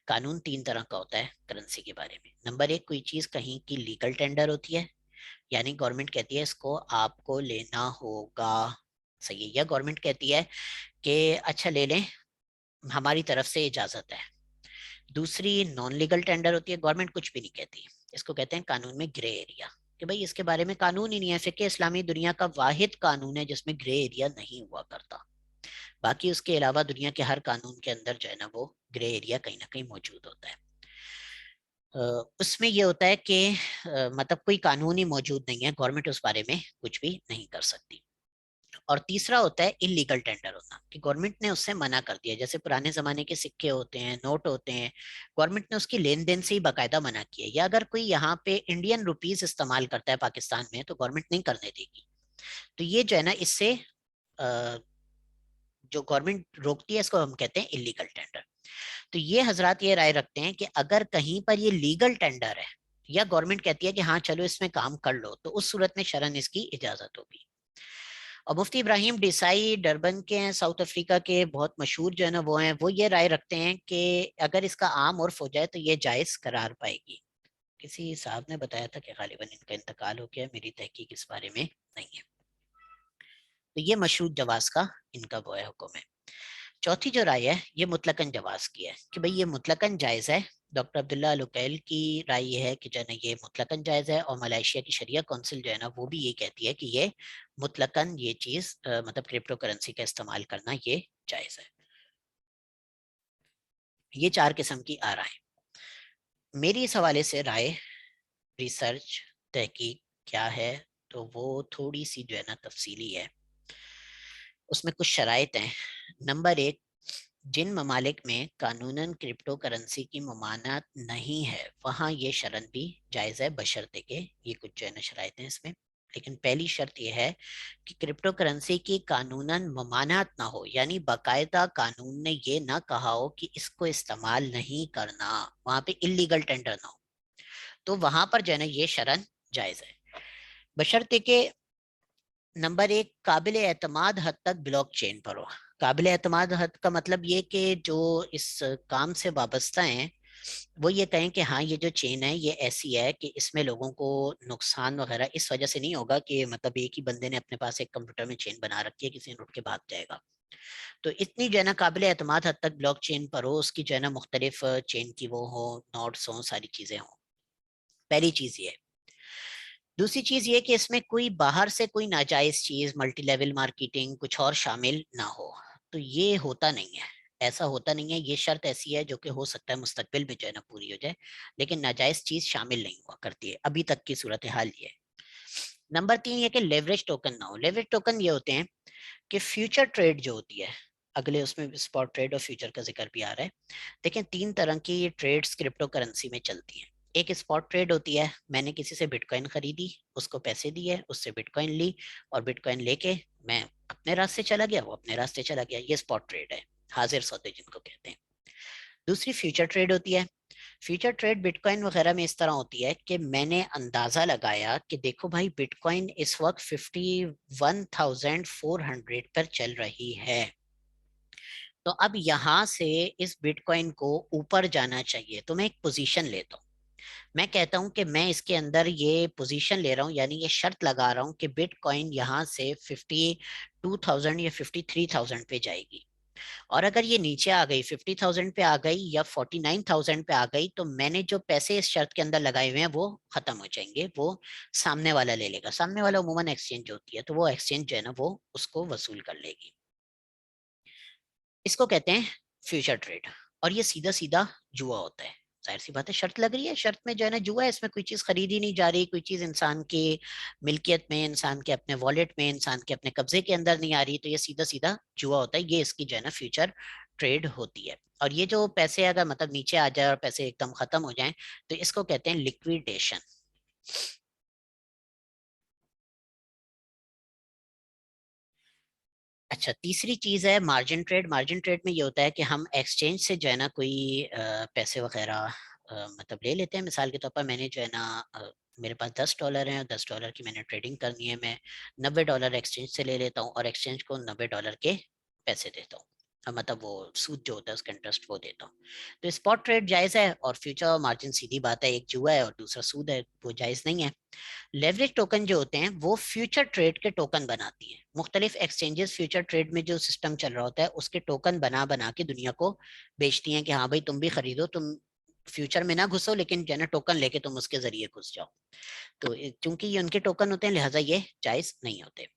قانون 3 طرح کا ہوتا ہے کرنسی کے بارے میں. نمبر 1، کوئی چیز کہیں کی لیگل ٹینڈر ہوتی ہے، یعنی گورنمنٹ کہتی ہے اس کو آپ کو لینا ہوگا، صحیح ہے، یا گورنمنٹ کہتی ہے کہ اچھا لے لیں، ہماری طرف سے اجازت ہے. دوسری نان لیگل ٹینڈر ہوتی ہے، گورنمنٹ کچھ بھی نہیں کہتی، اس کو کہتے ہیں قانون میں گرے ایریا، کہ بھائی اس کے بارے میں قانون ہی نہیں ہے. فقہ اسلامی دنیا کا واحد قانون ہے جس میں گرے ایریا نہیں ہوا کرتا. باقی اس کے علاوہ دنیا کے ہر قانون کے اندر جو ہے نا وہ گرے ایریا کہیں نہ کہیں موجود ہوتا ہے. اس میں یہ ہوتا ہے کہ مطلب کوئی قانون ہی موجود نہیں ہے، گورنمنٹ اس بارے میں کچھ بھی نہیں کر سکتی. اور تیسرا ہوتا ہے انلیگل ٹینڈر ہونا، کہ گورنمنٹ نے اس سے منع کر دیا. جیسے پرانے زمانے کے سکے ہوتے ہیں، نوٹ ہوتے ہیں، گورنمنٹ نے اس کی لین دین سے ہی باقاعدہ منع کیا. یا اگر کوئی یہاں پہ انڈین روپیز استعمال کرتا ہے پاکستان میں تو گورنمنٹ نہیں کرنے دے گی. تو یہ جو ہے نا اس سے جو گورنمنٹ روکتی ہے اس کو ہم کہتے ہیں انلیگل ٹینڈر. تو یہ حضرات یہ رائے رکھتے ہیں کہ اگر کہیں پر یہ لیگل ٹینڈر ہے یا گورنمنٹ کہتی ہے کہ ہاں چلو اس میں کام کر لو، تو اس صورت میں شرعاً اس کی اجازت ہوگی. اور مفتی ابراہیم ڈیسائی ڈربن کے ہیں، ساؤتھ افریقہ کے، بہت مشہور جو ہے نا وہ ہیں. وہ یہ رائے رکھتے ہیں کہ اگر اس کا عام عرف ہو جائے تو یہ جائز قرار پائے گی. کسی صاحب نے بتایا تھا کہ غالباً ان کا انتقال ہو گیا، میری تحقیق اس بارے میں نہیں ہے. تو یہ مشروط جواز کا ان کا وہ ہے حکم ہے. چوتھی جو رائے ہے یہ مطلقاً جواز کی ہے، کہ بھئی یہ مطلقاً جائز ہے. ڈاکٹر عبداللہ الوکیل کی رائے یہ ہے کہ جو ہے نا یہ مطلقاً جائز ہے، اور ملائیشیا کی شریعہ کونسل جو ہے نا وہ بھی یہ کہتی ہے کہ یہ مطلقاً یہ چیز مطلب کرپٹو کرنسی کا استعمال کرنا یہ جائز ہے. یہ 4 قسم کی آرائیں ہیں. میری اس حوالے سے رائے، ریسرچ، تحقیق کیا ہے، تو وہ تھوڑی سی جو ہے نا تفصیلی ہے. اس میں کچھ شرائط ہیں. نمبر 1، जिन ममालिक में कानूनन क्रिप्टो करेंसी की ममानत नहीं है वहाँ ये शरण भी जायज़ है, बशर्ते के ये कुछ जो है ना शराइत हैं इसमें। लेकिन पहली शर्त यह है कि क्रिप्टो करेंसी की कानूनन ममानत ना हो, यानी बाकायदा कानून ने ये ना कहा हो कि इसको इस्तेमाल नहीं करना, वहाँ पे इलीगल टेंडर ना हो, तो वहां पर जो है ना ये शरण जायज़ है, बशर्ते के नंबर एक काबिल एतमाद हद तक ब्लॉक चेन पर हो। काबिल एतमाद हद का मतलब ये कि जो इस काम से वाबस्ता हैं वो ये कहें कि हाँ ये जो चेन है ये ऐसी है कि इसमें लोगों को नुकसान वगैरह इस वजह से नहीं होगा कि मतलब एक ही बंदे ने अपने पास एक कंप्यूटर में चेन बना रखी है, किसी ने उठ के भाग जाएगा। तो इतनी जो है ना काबिल एतमाद हद तक ब्लॉक चेन पर हो, उसकी जो है ना मुख्तलिफ चेन की वो हो, नोड्स हो, सारी चीजें हों। पहली चीज ये। दूसरी चीज ये कि इसमें कोई बाहर से कोई नाजायज चीज, मल्टी लेवल मार्केटिंग कुछ और शामिल ना हो। तो ये होता नहीं है, ऐसा होता नहीं है। ये शर्त ऐसी है जो कि हो सकता है मुस्तकबिल में जो है ना पूरी हो जाए, लेकिन नाजायज चीज शामिल नहीं हुआ करती है, अभी तक की सूरत हाल ये है। नंबर तीन ये कि लेवरेज टोकन ना हो। लेवरेज टोकन ये होते हैं कि फ्यूचर ट्रेड जो होती है, अगले उसमें स्पॉट ट्रेड और फ्यूचर का जिक्र भी आ रहा है। देखिए तीन तरह की ये ट्रेड्स क्रिप्टो करेंसी में चलती हैं। एक स्पॉट ट्रेड होती है, मैंने किसी से बिटकॉइन खरीदी, उसको पैसे दिए, उससे बिटकॉइन ली और बिटकॉइन लेके मैं अपने रास्ते चला गया, वो अपने रास्ते चला गया, ये स्पॉट ट्रेड है, हाजिर सौदे जिनको कहते हैं। दूसरी फ्यूचर ट्रेड होती है। फ्यूचर ट्रेड बिटकॉइन वगैरह में इस तरह होती है कि मैंने अंदाजा लगाया कि देखो भाई बिटकॉइन इस वक्त 51,400 पर चल रही है, तो अब यहां से इस बिटकॉइन को ऊपर जाना चाहिए, तो मैं एक पोजीशन लेता हूँ। मैं कहता हूं कि मैं इसके अंदर ये पोजीशन ले रहा हूं, यानी ये शर्त लगा रहा हूं कि बिटकॉइन यहां से 52,000 या 53,000 पे जाएगी, और अगर ये नीचे आ गई 50,000 पे आ गई या 49,000 पे आ गई, तो मैंने जो पैसे इस शर्त के अंदर लगाए हुए हैं वो खत्म हो जाएंगे, वो सामने वाला ले लेगा। सामने वाला उमूमन एक्सचेंज होती है, तो वो एक्सचेंज जो है ना वो उसको वसूल कर लेगी। इसको कहते हैं फ्यूचर ट्रेड, और ये सीधा सीधा जुआ होता है। जाहिर सी बात है, शर्त लग रही है, शर्त में जो है ना जुआ है, इसमें कोई चीज खरीदी नहीं जा रही, कोई चीज इंसान की मिल्कियत में, इंसान के अपने वॉलेट में, इंसान के अपने कब्जे के अंदर नहीं आ रही, तो ये सीधा सीधा जुआ होता है। ये इसकी जो है ना फ्यूचर ट्रेड होती है। और ये जो पैसे अगर मतलब नीचे आ जाए और पैसे एकदम खत्म हो जाए, तो इसको कहते हैं लिक्विडेशन। अच्छा, तीसरी चीज है मार्जिन ट्रेड। मार्जिन ट्रेड में ये होता है कि हम एक्सचेंज से जो है ना कोई पैसे वगैरह मतलब ले लेते हैं। मिसाल के तौर पर मैंने जो है ना मेरे पास $10 हैं, $10 की मैंने ट्रेडिंग करनी है, मैं $90 एक्सचेंज से ले लेता हूँ और एक्सचेंज को $90 के पैसे देता हूँ। मतलब वो सूद जो होता है उसका इंटरेस्ट वो देता हूँ। तो स्पॉट ट्रेड जायज है, और फ्यूचर मार्जिन सीधी बात है, एक जुआ है और दूसरा सूद है, वो जायज नहीं है। लेवरेज टोकन जो होते हैं वो फ्यूचर ट्रेड के टोकन बनाती हैं। मुख्तलिफ एक्सचेंजेस फ्यूचर ट्रेड में जो सिस्टम चल रहा होता है उसके टोकन बना बना के दुनिया को बेचती हैं कि हाँ भाई तुम भी खरीदो, तुम फ्यूचर में ना घुसो लेकिन जो है ना टोकन लेके तुम उसके जरिए घुस जाओ। तो चूंकि ये उनके टोकन होते हैं लिहाजा ये जायज नहीं होते।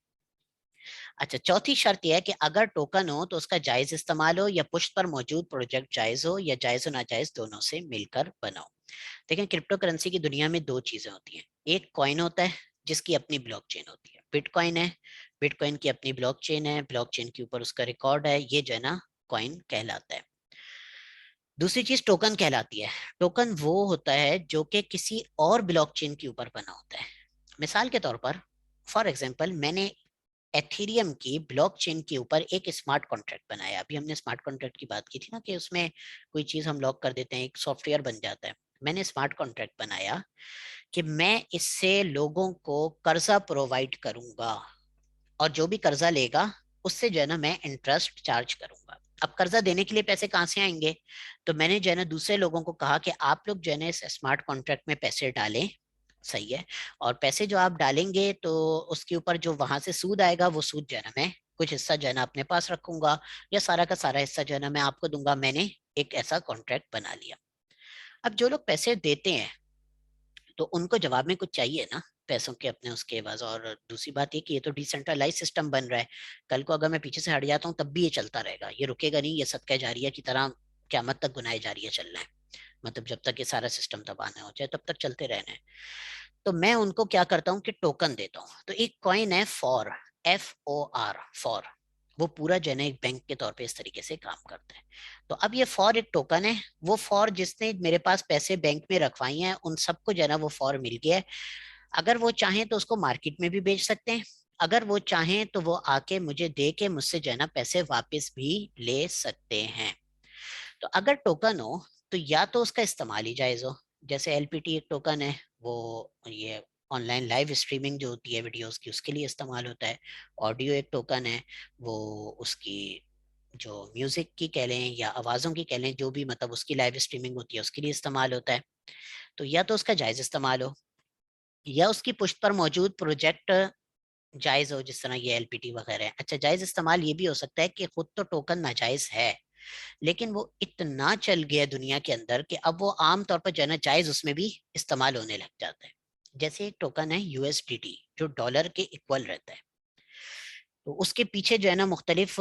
अच्छा, चौथी शर्त यह है कि अगर टोकन हो तो उसका जायज इस्तेमाल हो, या पुश्त पर मौजूद प्रोजेक्ट जायज हो, या जायज हो नाजायज दोनों से मिलकर बनाओ। देखिए क्रिप्टो करेंसी की दुनिया में दो चीजें होती हैं। एक कॉइन होता है जिसकी अपनी ब्लॉकचेन होती है, बिटकॉइन है, बिटकॉइन की अपनी ब्लॉकचेन है, ब्लॉकचेन के ऊपर उसका रिकॉर्ड है, ये जो है ना कॉइन कहलाता है। दूसरी चीज टोकन कहलाती है। टोकन वो होता है जो कि किसी और ब्लॉकचेन के ऊपर बना होता है। मिसाल के तौर पर, फॉर एग्जांपल, मैंने एथीरियम की ब्लॉकचेन के ऊपर एक स्मार्ट कॉन्ट्रैक्ट बनाया। अभी हमने स्मार्ट कॉन्ट्रैक्ट की बात की थी ना कि उसमें कोई चीज हम लॉक कर देते हैं, एक सॉफ्टवेयर बन जाता है। मैंने स्मार्ट कॉन्ट्रैक्ट बनाया कि मैं इससे लोगों को कर्जा प्रोवाइड करूंगा, और जो भी कर्जा लेगा उससे जो है ना मैं इंटरेस्ट चार्ज करूंगा। अब कर्जा देने के लिए पैसे कहाँ से आएंगे? तो मैंने जो है ना दूसरे लोगों को कहा कि आप लोग जो है ना इस स्मार्ट कॉन्ट्रैक्ट में पैसे डालें, सही है, और पैसे जो आप डालेंगे तो उसके ऊपर जो वहां से सूद आएगा वो सूद जो है ना मैं कुछ हिस्सा जो है ना अपने पास रखूंगा, या सारा का सारा हिस्सा जो है ना मैं आपको दूंगा। मैंने एक ऐसा कॉन्ट्रैक्ट बना लिया। अब जो लोग पैसे देते हैं तो उनको जवाब में कुछ चाहिए ना, पैसों के अपने उसके एवज। और दूसरी बात ये कि ये तो डिसेंट्रलाइज सिस्टम बन रहा है, कल को अगर मैं पीछे से हट जाता हूँ तब भी ये चलता रहेगा, ये रुकेगा नहीं, ये सदका जारिया की तरह क्यामत तक गुनाह जारिया चलना है। मतलब जब तक ये सारा सिस्टम तबाह ना हो जाए तब तक चलते रहना है। तो मैं उनको क्या करता हूँ कि टोकन देता हूँ। तो एक कॉइन है फॉर, FOR, फॉर। وہ پورا جو ہے نا ایک बैंक کے तौर पे इस तरीके से काम करता है. तो अब ये फॉर एक टोकन है, वो फॉर जिसने मेरे पास पैसे बैंक में रखवाई हैं उन सबको जो है ना वो फॉर मिल गया है. अगर वो चाहें तो उसको मार्केट में भी बेच सकते हैं, अगर वो चाहें तो वो आके मुझे दे के मुझसे जो है ना पैसे वापस भी ले सकते हैं. तो अगर टोकन हो तो या तो उसका इस्तेमाल ही जायज हो, जैसे एलपीटी एक टोकन है, वो ये ऑनलाइन लाइव स्ट्रीमिंग जो होती है वीडियोस की उसके लिए इस्तेमाल होता है. ऑडियो एक टोकन है, वो उसकी जो म्यूजिक की कह लें या आवाज़ों की कह लें, जो भी मतलब उसकी लाइव स्ट्रीमिंग होती है उसके लिए इस्तेमाल होता है. तो या तो उसका जायज़ इस्तेमाल हो, या उसकी पुष्ट पर मौजूद प्रोजेक्ट जायज़ हो, जिस तरह ये एलपीटी वगैरह है. अच्छा, जायज़ इस्तेमाल ये भी हो सकता है कि खुद तो टोकन नाजायज़ है, लेकिन वो इतना चल गया दुनिया के अंदर कि अब वो आम तौर पर जो है ना जायज़ उसमें भी इस्तेमाल होने लग जाता है. जैसे एक टोकन है यूएसडीटी जो डॉलर के इक्वल रहता है. तो उसके पीछे जो है ना मुख्तलिफ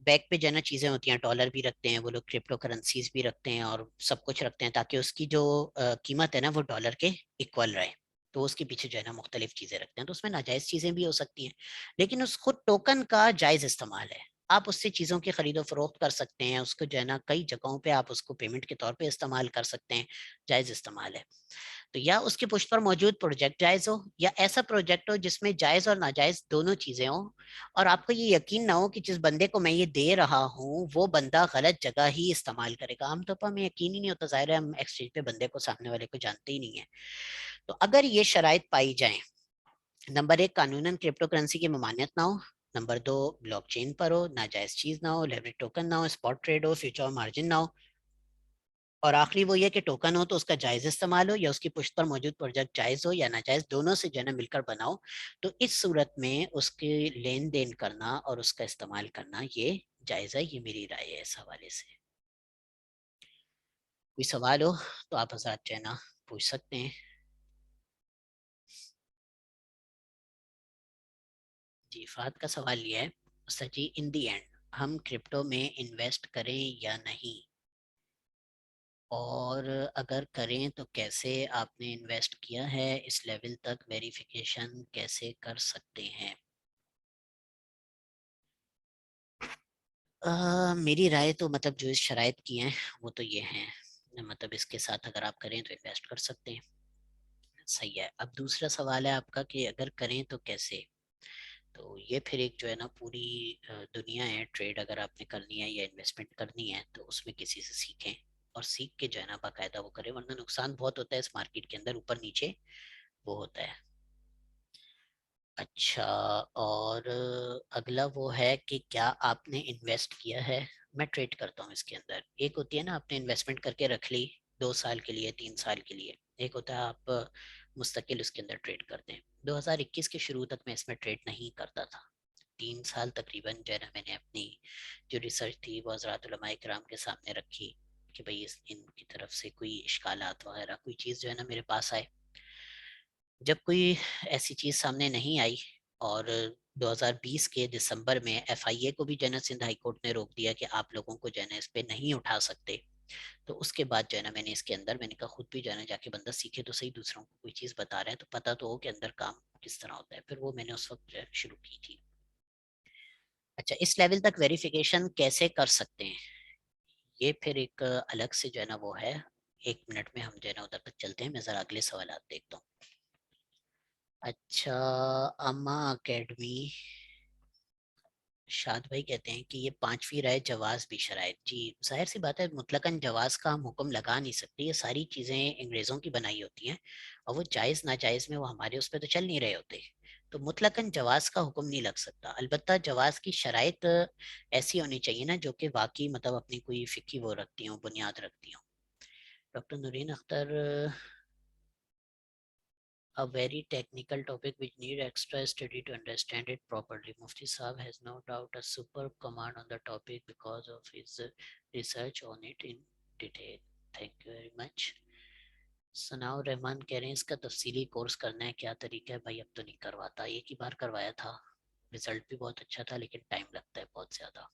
बैक पे जो है ना चीज़ें होती हैं, डॉलर भी रखते हैं वो लोग, क्रिप्टो करेंसीज भी रखते हैं और सब कुछ रखते हैं ताकि उसकी जो कीमत है ना वो डॉलर के इक्वल रहे. तो उसके पीछे जो है ना मुख्तलिफ चीज़ें रखते हैं, तो उसमें नाजायज़ चीज़ें भी हो सकती हैं, लेकिन उस खुद टोकन का जायज़ इस्तेमाल है. आप उससे चीज़ों की खरीदो फरोख्त कर सकते हैं, उसको जो है ना कई जगहों पे आप उसको पेमेंट के तौर पे इस्तेमाल कर सकते हैं, जायज़ इस्तेमाल है. तो या उसकी पुष्ट पर मौजूद प्रोजेक्ट जायज हो, या ऐसा प्रोजेक्ट हो जिसमें जायज और नाजायज दोनों चीजें हो, और आपको ये यकीन ना हो कि जिस बंदे को मैं ये दे रहा हूँ वो बंदा गलत जगह ही इस्तेमाल करेगा. आमतौर पर हमें यकीन ही नहीं होता, जाहिर है हम एक्सचेंज पे बंदे को, सामने वाले को जानते ही नहीं है. तो अगर ये शराइत पाई जाए, नंबर एक, कानूनन क्रिप्टो करेंसी की ममानियत ना हो, नंबर दो, ब्लॉकचेन पर हो, नाजायज चीज ना हो, लेवरेज टोकन ना हो, स्पॉट ट्रेड हो, फ्यूचर मार्जिन ना हो, और आखिरी वो ये कि टोकन हो तो उसका जायज इस्तेमाल हो, या उसकी पुश्त पर मौजूद प्रोजेक्ट जायज हो या नाजायज, दोनों से जो है ना मिलकर बनाओ. तो इस सूरत में उसके लेन देन करना और उसका इस्तेमाल करना ये जायज है. ये मेरी राय है इस हवाले से. कोई सवाल हो तो आप हजरात जो है ना पूछ सकते हैं. जी, फहद का सवाल ये है, सची इन दी एंड हम क्रिप्टो में इन्वेस्ट करें या नहीं, और अगर करें तो कैसे, आपने इन्वेस्ट किया है इस लेवल तक वेरिफिकेशन कैसे कर सकते हैं. मेरी राय तो मतलब जो इस शराइत की हैं वो तो ये हैं, मतलब इसके साथ अगर आप करें तो इन्वेस्ट कर सकते हैं. सही है. अब दूसरा सवाल है आपका कि अगर करें तो कैसे. तो ये फिर एक जो है ना पूरी दुनिया है. ट्रेड अगर आपने करनी है या इन्वेस्टमेंट करनी है तो उसमें किसी से सीखें, और सीख के जो है ना बाकायदा वो करें, वरना नुकसान बहुत होता है इस मार्केट के अंदर, ऊपर नीचे वो होता है. अच्छा, और अगला वो है कि क्या आपने इन्वेस्ट किया है. मैं ट्रेड करता हूँ इसके अंदर. एक होती है ना आपने इन्वेस्टमेंट करके रख ली 2 साल के लिए, 3 साल के लिए. एक होता है आप मुस्तकिल उसके अंदर ट्रेड करते हैं. 2021 के शुरू तक मैं इसमें ट्रेड नहीं करता था. 3 साल तकरीबन जो है ना मैंने अपनी जो रिसर्च थी वो हज़रात उलमा इकराम के सामने रखी कि भाई इनकी तरफ से कोई इश्कालात वगैरह कोई चीज़ जो है ना मेरे पास आए. जब कोई ऐसी चीज सामने नहीं आई, और 2020 के दिसंबर में एफआईए को भी जो है ना सिंध हाई कोर्ट ने रोक दिया कि आप लोगों को जो है ना इस पे नहीं उठा सकते. तो उसके बाद जो है ना मैंने इसके अंदर, मैंने कहा खुद भी जो है ना जाके बंदा सीखे तो सही, दूसरों को कोई चीज बता रहा है तो पता तो हो कि अंदर काम किस तरह होता है. फिर वो मैंने उस वक्त जो है शुरू की थी. अच्छा, इस लेवल तक वेरिफिकेशन कैसे कर सकते हैं, ये फिर एक अलग से जो है ना वो है. 1 मिनट में हम जो है ना उधर तक चलते हैं, मैं जरा अगले सवाल देखता हूँ. अच्छा, अम्मा अकेडमी, शाद भाई कहते हैं कि ये पांचवी राय जवाज भी शरायत. जी, जाहिर सी बात है मुतलकन जवाज का हम हुक्म लगा नहीं सकते, ये सारी चीज़ें अंग्रेज़ों की बनाई होती हैं, और वो जायज़ नाजायज़ में वो हमारे उस पर तो चल नहीं रहे होते. तो मुतलकन जवाज का हुक्म नहीं लग सकता. अलबत्ता जवाज की शराइत ऐसी होनी चाहिए ना जो कि वाकई मतलब अपनी कोई फ़िकी वो रखती हूँ, बुनियाद रखती हूँ. Doctor Noreen Akhtar, a very technical topic which need extra study to understand it properly. Mufti Saab has no doubt a superb command on the topic because of his research on it in detail. Thank you very much. Sanaur Rahman कह रहे हैं इसका तफसीली course करना है, क्या तरीका है भाई. अब तो नहीं करवाता, एक ही बार करवाया था, रिजल्ट भी बहुत अच्छा था, लेकिन टाइम लगता है बहुत ज़्यादा.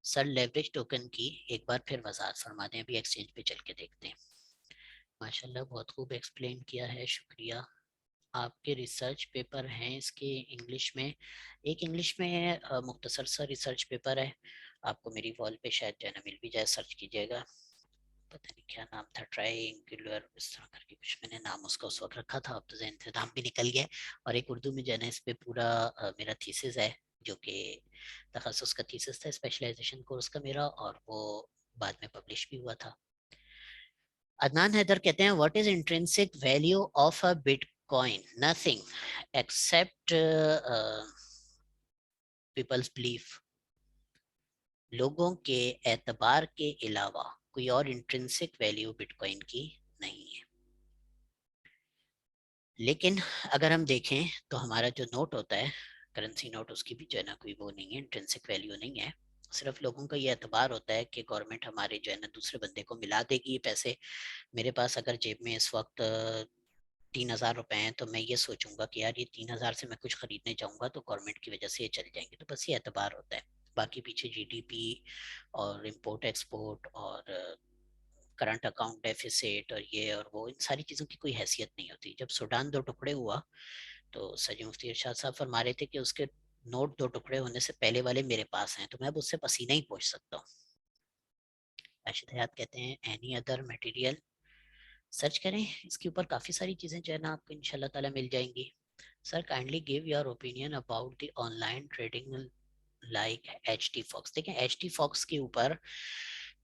सर लेवरेज टोकन की एक बार फिर वजाहत फरमा दें, अभी एक्सचेंज पे चल के देखते हैं. माशाल्लाह बहुत खूब एक्सप्लेन किया है, शुक्रिया. آپ کے ریسرچ پیپر ہیں اس کے انگلش میں؟ ایک انگلش میں مختصر سا ریسرچ پیپر ہے، آپ کو میری وال پہ شاید جو ہے نا مل بھی جائے، سرچ کیجیے گا، پتہ نہیں کیا نام تھا، ٹرائی انگولر اس طرح کر کے کچھ میں نے نام اس کا اس وقت رکھا تھا، اب تو ذہن سے نام بھی نکل گیا۔ اور ایک اردو میں جو ہے نا اس پہ پورا میرا تھیسس ہے، جو کہ تخصص کا تھیسس تھا، اسپیشلائزیشن کورس کا میرا، اور وہ بعد میں پبلش بھی ہوا تھا۔ عدنان حیدر کہتے ہیں what is intrinsic value of a bitcoin? Nothing except people's belief. لوگوں کے اعتبار کے علاوہ کوئی اور انٹرنسک ویلیو بٹ کوائن کی نہیں ہے۔ لیکن اگر ہم دیکھیں تو ہمارا جو نوٹ ہوتا ہے، کرنسی نوٹ، اس کی بھی جو ہے نا کوئی وہ نہیں ہے، انٹرنسک ویلیو نہیں ہے، صرف لوگوں کا یہ اعتبار ہوتا ہے کہ گورنمنٹ ہمارے جو ہے نا دوسرے بندے کو ملا دے گی یہ پیسے۔ میرے پاس اگر جیب میں اس وقت 3,000 روپے ہیں تو میں یہ سوچوں گا کہ یار یہ 3,000 سے میں کچھ خریدنے جاؤں گا تو گورنمنٹ کی وجہ سے یہ چل جائیں گے، تو بس یہ اعتبار ہوتا ہے۔ باقی پیچھے جی ڈی پی اور امپورٹ ایکسپورٹ اور کرنٹ اکاؤنٹ ڈیفیسٹ اور یہ اور وہ، ان ساری چیزوں کی کوئی حیثیت نہیں ہوتی۔ جب سوڈان دو ٹکڑے ہوا تو سید مفتی ارشاد صاحب فرما رہے تھے کہ اس کے نوٹ دو ٹکڑے ہونے سے پہلے والے میرے پاس ہیں، تو میں اب اس سے پسینہ ہی پوچھ سکتا ہوں۔ راشد حیات کہتے ہیں اینی ادر مٹیریل؟ سرچ کریں اس کے اوپر، کافی ساری چیزیں جو ہے نا آپ کو انشاءاللہ تعالی مل جائیں گی۔ Sir kindly give your opinion about the online trading like H T Fox. دیکھیں ایچ ٹی فاکس کے اوپر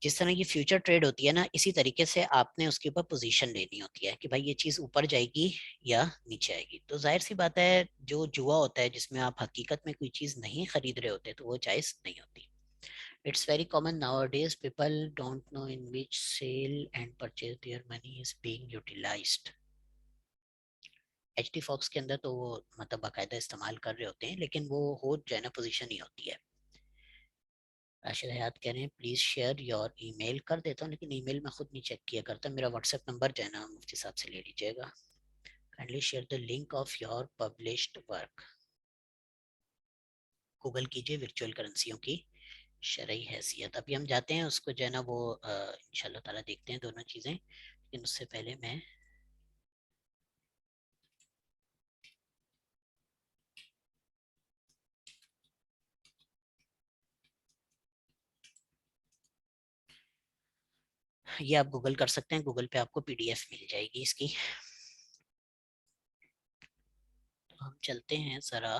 جس طرح یہ فیوچر ٹریڈ ہوتی ہے نا، اسی طریقے سے آپ نے اس کے اوپر پوزیشن لینی ہوتی ہے کہ بھائی یہ چیز اوپر جائے گی یا نیچے آئے گی۔ تو ظاہر سی بات ہے جو جوا ہوتا ہے جس میں آپ حقیقت میں کوئی چیز نہیں خرید رہے ہوتے تو وہ جائز نہیں ہوتی۔ It's very common nowadays. People don't know in which sale and purchase their money is being utilized. ایچ ڈی فاکس کے اندر تو وہ مطلب باقاعدہ استعمال کر رہے ہوتے ہیں، لیکن وہ ہو جو ہے نا پوزیشن ہی ہوتی ہے۔ راشد حیات کہہ رہے ہیں پلیز شیئر یور ای میل، کر دیتا ہوں لیکن ای میل میں خود نہیں چیک کیا کرتا، میرا واٹس ایپ نمبر جو ہے نا مفتی صاحب سے لے لیجیے گا۔ Kindly share the link of your published work. Google کیجیے ورچوئل کرنسیوں کی شرعی حیثیت۔ ابھی ہم جاتے ہیں اس کو جو ہے نا وہ انشاءاللہ تعالیٰ دیکھتے ہیں دونوں چیزیں، لیکن اس سے پہلے میں یہ آپ گوگل کر سکتے ہیں، گوگل پہ آپ کو پی ڈی ایف مل جائے گی اس کی۔ تو ہم چلتے ہیں ذرا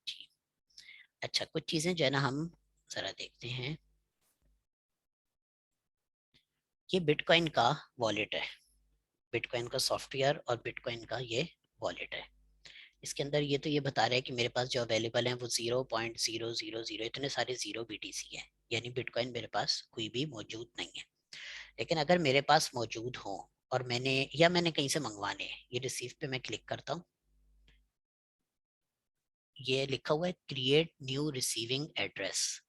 جی، اچھا کچھ چیزیں جو ہے نا ہم ذرا دیکھتے ہیں۔ یہ بٹ کوائن کا والیٹ ہے، بٹ کوائن کا سافٹ ویئر اور بٹ کوائن کا یہ والیٹ ہے۔ اس کے اندر یہ تو یہ بتا رہا ہے کہ میرے پاس جو اویلیبل ہیں وہ 0.000 اتنے سارے زیرو بی ٹی سی ہیں، یعنی بٹ کوائن میرے پاس کوئی بھی موجود نہیں ہے۔ لیکن اگر میرے پاس موجود ہوں اور میں نے یا میں نے کہیں سے منگوانے ہیں، یہ ریسیو پہ میں کلک کرتا ہوں، یہ لکھا ہوا ہے کریٹ نیو ریسیونگ ایڈریس،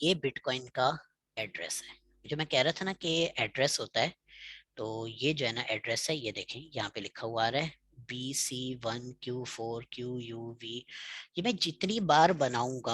یہ بٹ کوائن کا ایڈریس ہے۔ جو میں کہہ رہا تھا نا کہ ایڈریس ہوتا ہے، تو یہ جو ہے نا ایڈریس ہے، یہ دیکھیں یہاں پہ لکھا ہوا آ رہا ہے BC1Q4QUV۔ یہ میں جتنی بار بناؤں گا